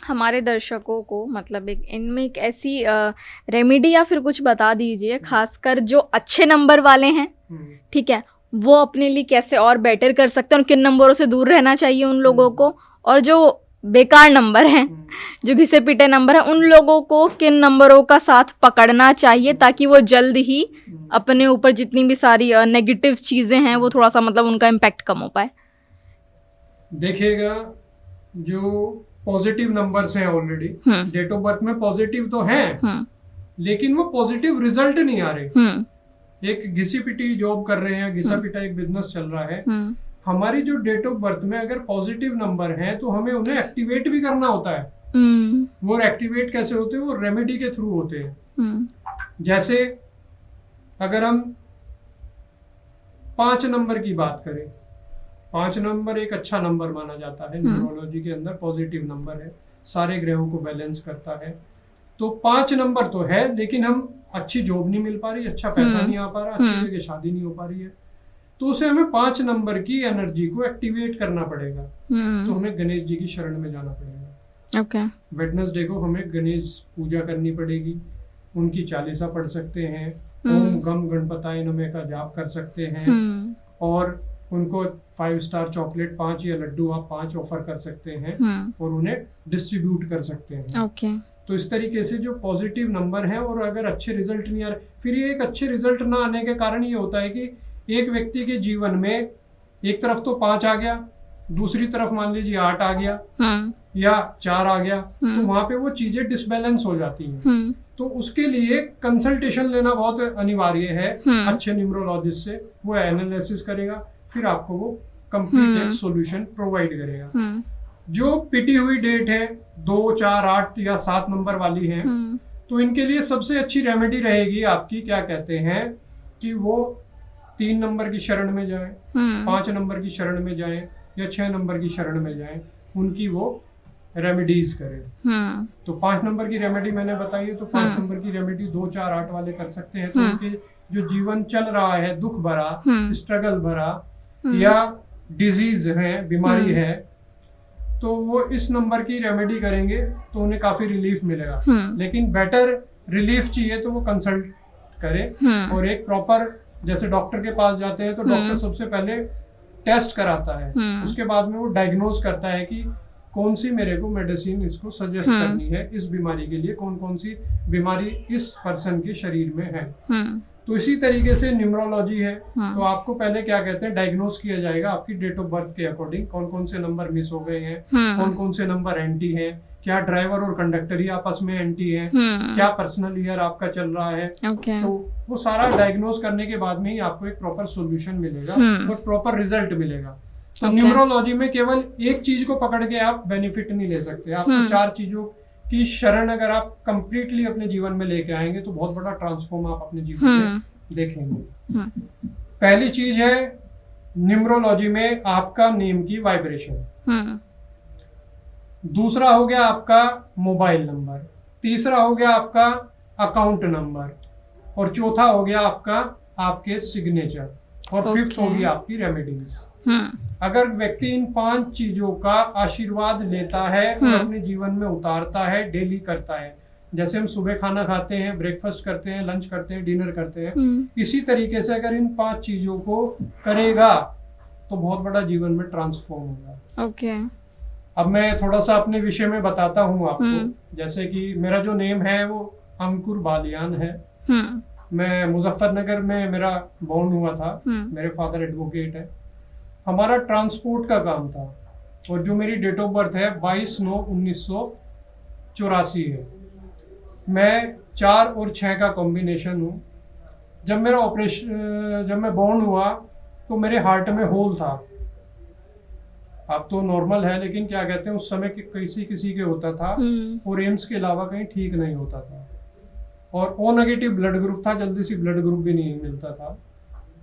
हमारे दर्शकों को मतलब इनमें एक ऐसी रेमेडी या फिर कुछ बता दीजिए, खासकर जो अच्छे नंबर वाले हैं, ठीक है, वो अपने लिए कैसे और बेटर कर सकते हैं, किन नंबरों से दूर रहना चाहिए उन लोगों को, और जो बेकार नंबर हैं, जो घिसे पिटे नंबर हैं, उन लोगों को किन नंबरों का साथ पकड़ना चाहिए ताकि वो जल्द ही अपने ऊपर जितनी भी सारी नेगेटिव चीज़ें हैं वो थोड़ा सा मतलब उनका इम्पैक्ट कम हो पाए। देखिएगा, जो पॉजिटिव नंबर्स हैं ऑलरेडी डेट ऑफ बर्थ में पॉजिटिव तो हैं, लेकिन वो पॉजिटिव रिजल्ट नहीं आ रहे। एक घिसी पिटी जॉब कर रहे हैं, घिसा पिटा एक बिजनेस चल रहा है। हमारी जो डेट ऑफ बर्थ में अगर पॉजिटिव नंबर हैं, तो हमें उन्हें एक्टिवेट भी करना होता है। वो एक्टिवेट कैसे होते हैं? वो रेमेडी के थ्रू होते हैं। जैसे अगर हम 5 नंबर की बात करें, 5 नंबर एक अच्छा नंबर माना जाता है न्यूमरोलॉजी के अंदर, पॉजिटिव नंबर है, सारे ग्रहों को बैलेंस करता है। तो 5 नंबर तो है, लेकिन हम अच्छी जॉब नहीं मिल पा रही, अच्छा पैसा नहीं आ पा रहा, अच्छी जगह शादी नहीं हो पा रही है, तो उसे हमें 5 नंबर की एनर्जी को एक्टिवेट करना पड़ेगा। तो हमें गणेश जी की शरण में जाना पड़ेगा। वेडनेसडे को हमें गणेश पूजा करनी पड़ेगी, उनकी चालीसा पढ़ सकते हैं, ओम गम गणपताय नमः का जाप कर सकते हैं, और उनको 5 स्टार चॉकलेट 5 या लड्डू आप 5 ऑफर कर सकते हैं और उन्हें डिस्ट्रीब्यूट कर सकते हैं। तो इस तरीके से जो पॉजिटिव नंबर है, और अगर अच्छे रिजल्ट नहीं आ रहे, फिर ये एक अच्छे रिजल्ट ना आने के कारण ये होता है कि एक व्यक्ति के जीवन में एक तरफ तो 5 आ गया, दूसरी तरफ मान लीजिए 8 आ गया हम्म या 4 आ गया, तो वहां पे वो चीजें डिसबैलेंस हो जाती हैं। तो उसके लिए कंसल्टेशन लेना बहुत अनिवार्य है अच्छे न्यूमरोलॉजिस्ट से। वो एनालिसिस करेगा, फिर आपको वो कंप्लीट एक सॉल्यूशन प्रोवाइड करेगा। जो पिटी हुई डेट है 2, 4, 8 या 7 नंबर वाली है, तो इनके लिए सबसे अच्छी रेमेडी रहेगी आपकी, क्या कहते हैं कि वो 3 नंबर की शरण में जाए, 5 नंबर की शरण में जाए या 6 नंबर की शरण में जाए, उनकी वो रेमेडीज करें। तो 5 नंबर की रेमेडी मैंने बताई है, तो 5 नंबर की रेमेडी 2, 4, 8 वाले कर सकते हैं। तो उनके जो जीवन चल रहा है दुख भरा, स्ट्रगल भरा या डिजीज है, बीमारी है, तो वो इस नंबर की रेमेडी करेंगे तो उन्हें काफी रिलीफ मिलेगा। लेकिन बेटर रिलीफ चाहिए तो वो कंसल्ट करें और एक प्रॉपर, जैसे डॉक्टर के पास जाते हैं तो डॉक्टर सबसे पहले टेस्ट कराता है, उसके बाद में वो डायग्नोज करता है कि कौन सी मेरे को मेडिसिन इसको सजेस्ट करनी है, इस बीमारी के लिए कौन कौन सी बीमारी इस पर्सन के शरीर में है। तो इसी तरीके से न्यूमरोलॉजी है। तो आपको पहले क्या कहते हैं, डायग्नोज किया जाएगा आपकी डेट ऑफ बर्थ के अकॉर्डिंग, कौन कौन से नंबर मिस हो गए हैं, कौन कौन से नंबर एंटी हैं, क्या ड्राइवर और कंडक्टर ही आपस में एंटी है, क्या पर्सनल ईयर आपका चल रहा है। तो वो सारा डायग्नोज करने के बाद में ही आपको एक प्रॉपर सोल्यूशन मिलेगा और प्रॉपर रिजल्ट मिलेगा। तो न्यूमरोलॉजी में केवल एक चीज को पकड़ के आप बेनिफिट नहीं ले सकते, आपको 4 चीजों की शरण अगर आप कंप्लीटली अपने जीवन में लेके आएंगे तो बहुत बड़ा ट्रांसफॉर्म आप अपने जीवन में देखेंगे। पहली चीज है न्यूमरोलॉजी में आपका नेम की वाइब्रेशन। दूसरा हो गया आपका मोबाइल नंबर, तीसरा हो गया आपका अकाउंट नंबर, और चौथा हो गया आपका आपके सिग्नेचर, और फिफ्थ होगी आपकी रेमेडीज। अगर व्यक्ति इन 5 चीजों का आशीर्वाद लेता है और अपने जीवन में उतारता है, डेली करता है, जैसे हम सुबह खाना खाते हैं, ब्रेकफास्ट करते हैं, लंच करते हैं, डिनर करते हैं, इसी तरीके से अगर इन 5 चीजों को करेगा तो बहुत बड़ा जीवन में ट्रांसफॉर्म होगा। ओके। अब मैं थोड़ा सा अपने विषय में बताता हूँ आपको। जैसे कि मेरा जो नेम है वो अंकुर बालियान है। मैं मुजफ्फरनगर में मेरा बॉर्न हुआ था। मेरे फादर एडवोकेट है। हमारा ट्रांसपोर्ट का काम था, और जो मेरी डेट ऑफ बर्थ है 22/9/1984 है। मैं 4 और 6 का कॉम्बिनेशन हूँ। जब मेरा ऑपरेशन, जब मैं बॉर्न हुआ तो मेरे हार्ट में होल था। अब तो नॉर्मल है, लेकिन क्या कहते हैं उस समय किसी किसी के होता था, और एम्स के अलावा कहीं ठीक नहीं होता था, और ओ नेगेटिव ब्लड ग्रुप था, जल्दी से ब्लड ग्रुप भी नहीं मिलता था।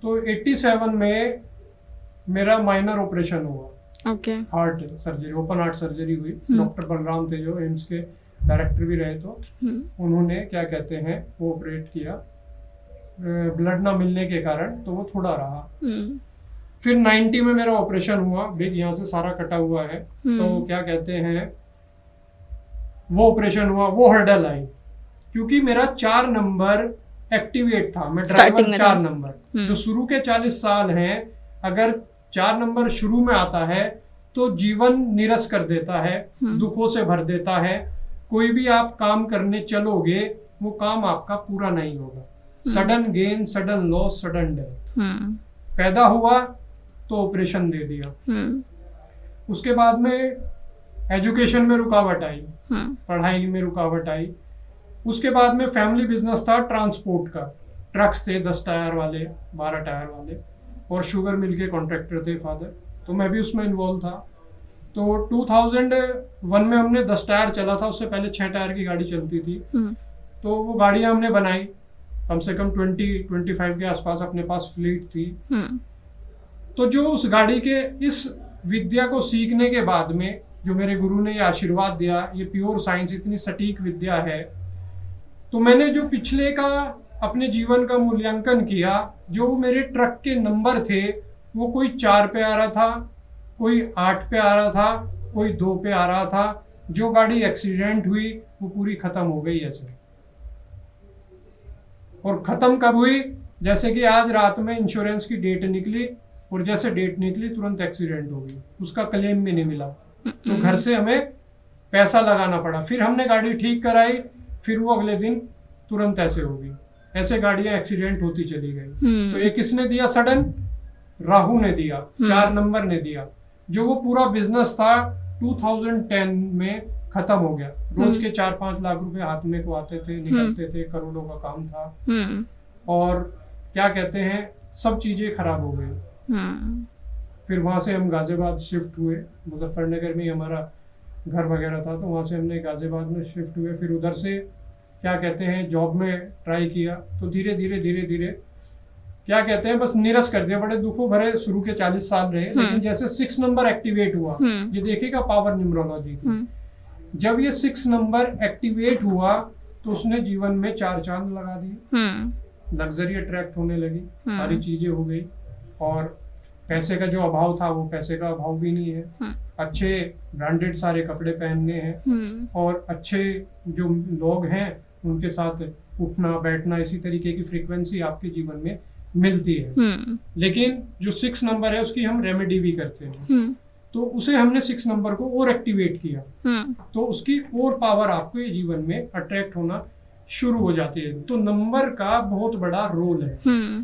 तो 87 में मेरा माइनर ऑपरेशन हुआ। Okay. Heart surgery, open heart surgery हुई। डॉक्टर बलराम थे जो एम्स के डायरेक्टर भी रहे, तो उन्होंने क्या कहते हैं वो ऑपरेट किया, ब्लड ना मिलने के कारण, तो वो थोड़ा रहा। फिर 90 में मेरा ऑपरेशन हुआ, बिग यहाँ से सारा कटा हुआ है, तो क्या कहते हैं वो ऑपरेशन हुआ, वो हर्डल आई, क्योंकि मेरा 4 नंबर एक्टिवेट था। मैं ड्राइवर 4 नंबर, जो शुरू के 40 साल हैं, अगर 4 नंबर शुरू में आता है तो जीवन निरस कर देता है, दुखों से भर देता है। कोई भी आप काम करने चलोगे वो काम आपका पूरा नहीं होगा। Sudden gain, sudden loss, sudden death. पैदा हुआ तो ऑपरेशन दे दिया। उसके बाद में एजुकेशन में रुकावट आई, पढ़ाई में रुकावट आई। उसके बाद में फैमिली बिजनेस था ट्रांसपोर्ट का, ट्रक्स थे 10 टायर वाले, 12 टायर वाले, और शुगर मिल के कॉन्ट्रैक्टर थे फादर, तो मैं भी उसमें इन्वॉल्व था। तो 2001 में हमने 10 टायर चला था, उससे पहले 6 टायर की गाड़ी चलती थी। तो वो गाड़ियां हमने बनाई, कम से कम 20-25 के आसपास अपने पास फ्लीट थी। तो जो उस गाड़ी के इस विद्या को सीखने के बाद में जो मेरे गुरु ने ये आशीर्वाद दिया, ये प्योर साइंस, इतनी सटीक विद्या है, तो मैंने जो पिछले का अपने जीवन का मूल्यांकन किया, जो मेरे ट्रक के नंबर थे वो कोई 4 पे आ रहा था, कोई 8 पे आ रहा था, कोई 2 पे आ रहा था। जो गाड़ी एक्सीडेंट हुई वो पूरी खत्म हो गई ऐसे। और खत्म कब हुई? जैसे कि आज रात में इंश्योरेंस की डेट निकली, और जैसे डेट निकली तुरंत एक्सीडेंट हो गई, उसका क्लेम भी नहीं मिला। तो घर से हमें पैसा लगाना पड़ा। फिर हमने गाड़ी ठीक कराई, फिर वो अगले दिन तुरंत ऐसे हो गई। ऐसे गाड़ियां एक्सीडेंट होती चली गई। तो ये किसने दिया? सडन राहु ने दिया, 4 नंबर ने दिया। जो वो पूरा बिजनेस था 2010 में खत्म हो गया। रोज के 4-5 लाख रुपए हाथ में को आते थे, निकलते थे, करोड़ों का काम था। और क्या कहते हैं, सब चीजें खराब हो गई। फिर वहां से हम गाजियाबाद शिफ्ट हुए, मुजफ्फरनगर में ही हमारा घर वगैरह था, तो वहां से हमने गाजियाबाद में शिफ्ट हुए। फिर उधर से क्या कहते हैं जॉब में ट्राई किया, तो धीरे धीरे क्या कहते हैं बस निरस कर दिया। बड़े दुखों भरे शुरू के 40 साल रहे, लेकिन जैसे 6 नंबर एक्टिवेट हुआ, ये देखिएगा पावर न्यूमरोलॉजी की, जब ये 6 नंबर एक्टिवेट हुआ तो उसने जीवन में 4 चांद लगा दिए। लग्जरी अट्रैक्ट होने लगी, सारी चीजें हो गई, और पैसे का जो अभाव था वो पैसे का अभाव भी नहीं है। अच्छे ब्रांडेड सारे कपड़े पहनने हैं, और अच्छे जो लोग हैं उनके साथ उठना बैठना, इसी तरीके की फ्रीक्वेंसी आपके जीवन में मिलती है। लेकिन जो 6 नंबर है उसकी हम रेमेडी भी करते हैं, तो उसे हमने 6 नंबर को और एक्टिवेट किया, तो उसकी और पावर आपको ये जीवन में अट्रैक्ट होना शुरू हो जाती है। तो नंबर का बहुत बड़ा रोल है।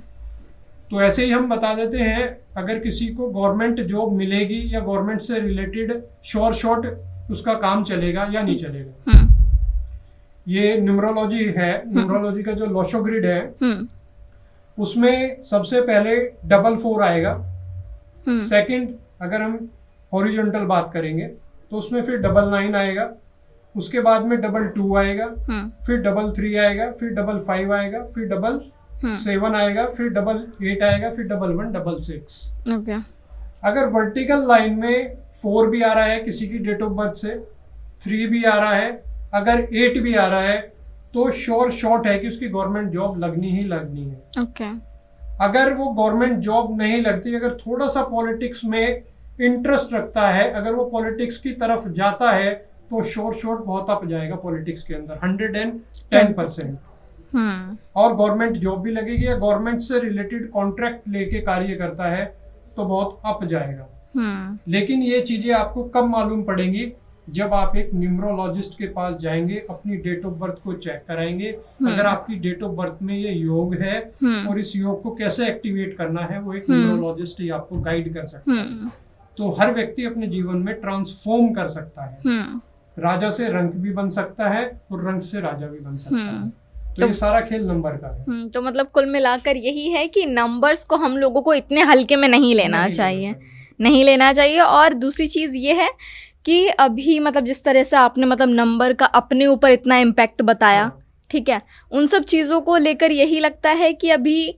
तो ऐसे ही हम बता देते हैं, अगर किसी को गवर्नमेंट जॉब मिलेगी या गवर्नमेंट से रिलेटेड शॉर्ट उसका काम चलेगा या नहीं चलेगा, ये न्यूमरोलॉजी है। न्यूमरोलॉजी का जो लोशो ग्रिड है उसमें सबसे पहले 4 आएगा। सेकंड अगर हम हॉरिजॉन्टल बात करेंगे तो उसमें फिर 9 आएगा, उसके बाद में 2 आएगा, फिर 3 आएगा, फिर 5 आएगा, फिर 7 आएगा, फिर 8 आएगा, फिर 11 6। ओके। अगर वर्टिकल लाइन में 4 भी आ रहा है किसी की डेट ऑफ बर्थ से, 3 भी आ रहा है, अगर 8 भी आ रहा है, तो शॉर्ट है कि उसकी गवर्नमेंट जॉब लगनी ही लगनी है। ओके। अगर वो गवर्नमेंट जॉब नहीं लगती, अगर थोड़ा सा पॉलिटिक्स में इंटरेस्ट रखता है, अगर वो पॉलिटिक्स की तरफ जाता है, तो शॉर्ट बहुत अप जाएगा पॉलिटिक्स के अंदर, 110%। और गवर्नमेंट जॉब भी लगेगी, या गवर्नमेंट से रिलेटेड कॉन्ट्रैक्ट लेके कार्य करता है तो बहुत अप जाएगा। लेकिन ये चीजें आपको कब मालूम पड़ेंगी, जब आप एक न्यूमरोलॉजिस्ट के पास जाएंगे, अपनी डेट ऑफ बर्थ को चेक कराएंगे। अगर आपकी डेट ऑफ बर्थ में ये योग है और इस योग को कैसे एक्टिवेट करना है, वो एक न्यूमरोलॉजिस्ट ही आपको गाइड कर सकता है। तो हर व्यक्ति अपने जीवन में ट्रांसफॉर्म कर सकता है। राजा से रंक भी बन सकता है और रंक से राजा भी बन सकता है। तो ये सारा खेल नंबर का है। तो मतलब कुल मिलाकर यही है कि नंबर्स को हम लोगों को इतने हल्के में नहीं लेना चाहिए। और दूसरी चीज़ ये है कि अभी मतलब जिस तरह से आपने मतलब नंबर का अपने ऊपर इतना इम्पैक्ट बताया, ठीक है, उन सब चीज़ों को लेकर यही लगता है कि अभी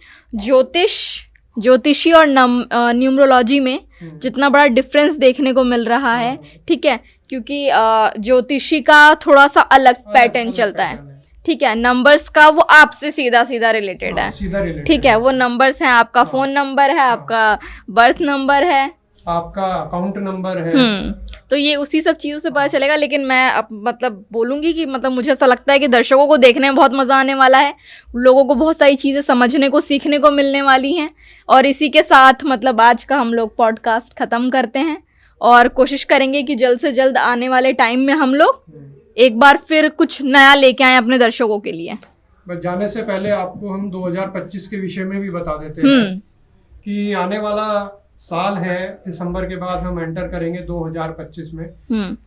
ज्योतिषी और न्यूमरोलॉजी में जितना बड़ा डिफरेंस देखने को मिल रहा है, ठीक है, क्योंकि ज्योतिषी का थोड़ा सा अलग पैटर्न चलता है, ठीक है, नंबर्स का वो आपसे सीधा रिलेटेड है, ठीक है, वो नंबर्स हैं, आपका फ़ोन नंबर है, आपका बर्थ नंबर है, आपका अकाउंट नंबर है। तो ये उसी सब चीज़ों से पता चलेगा। लेकिन मैं अब मतलब बोलूँगी कि मतलब मुझे ऐसा लगता है कि दर्शकों को देखने में बहुत मज़ा आने वाला है, लोगों को बहुत सारी चीज़ें समझने को सीखने को मिलने वाली हैं। और इसी के साथ मतलब आज का हम लोग पॉडकास्ट ख़त्म करते हैं और कोशिश करेंगे कि जल्द से जल्द आने वाले टाइम में हम लोग एक बार फिर कुछ नया लेके आए अपने दर्शकों के लिए। बस जाने से पहले आपको हम 2025 के विषय में भी बता देते हैं कि आने वाला साल है, दिसंबर के बाद हम एंटर करेंगे 2025 में।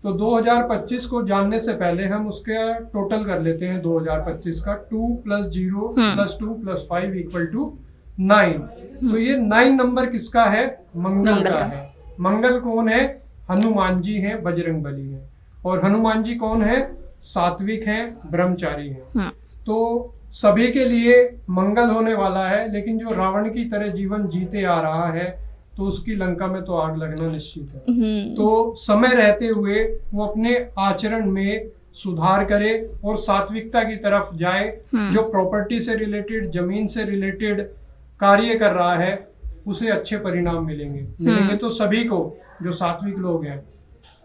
तो 2025 को जानने से पहले हम उसके टोटल कर लेते हैं 2025 का। 2 + 0 + 2 + 5 = 9। तो ये 9 नंबर किसका है? मंगल का है। मंगल कौन है? हनुमान जी हैं, बजरंगबली हैं। और हनुमान जी कौन है? सात्विक हैं, ब्रह्मचारी हैं। तो सभी के लिए मंगल होने वाला है, लेकिन जो रावण की तरह जीवन जीते आ रहा है तो उसकी लंका में तो आग लगना निश्चित है। तो समय रहते हुए वो अपने आचरण में सुधार करे और सात्विकता की तरफ जाए। जो प्रॉपर्टी से रिलेटेड, जमीन से रिलेटेड कार्य कर रहा है उसे अच्छे परिणाम मिलेंगे तो सभी को, जो सात्विक लोग हैं,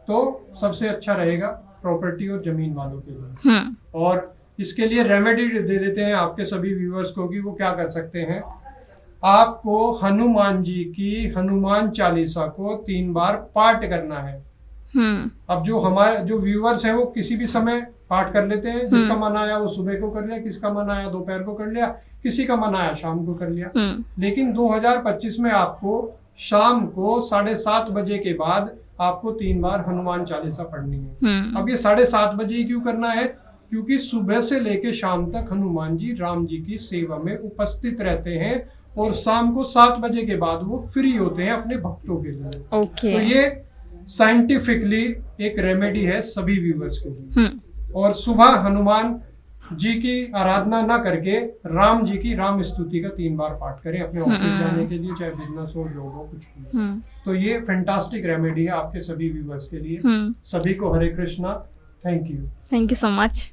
तो सबसे अच्छा रहेगा प्रॉपर्टी और जमीन वालों के लिए। और इसके लिए रेमेडी दे देते हैं आपके सभी व्यूअर्स को कि वो क्या कर सकते हैं। आपको हनुमान जी की हनुमान चालीसा को 3 बार पाठ करना है। अब जो हमारे जो व्यूअर्स हैं वो किसी भी समय पाठ कर लेते हैं, जिसका मन आया वो सुबह को कर लिया, किसका मन आया दोपहर को कर लिया, किसी का मन आया शाम को कर लिया। लेकिन 2025 में आपको शाम को 7:30 बजे के बाद आपको 3 बार हनुमान चालीसा पढ़नी है। अब ये 7:30 बजे क्यों करना है? क्योंकि सुबह से लेके शाम तक हनुमान जी राम जी की सेवा में उपस्थित रहते हैं और शाम को 7 बजे के बाद वो फ्री होते हैं अपने भक्तों के लिए। ओके। तो ये साइंटिफिकली एक रेमेडी है सभी व्यूवर्स के लिए। और सुबह हनुमान जी की आराधना ना करके राम जी की राम स्तुति का 3 बार पाठ करें अपने ऑफिस जाने के लिए, चाहे बिजनेस हो, जॉब हो, कुछ भी। तो ये फैंटास्टिक रेमेडी है आपके सभी व्यूवर्स के लिए। सभी को Hare Krishna. Thank you so much.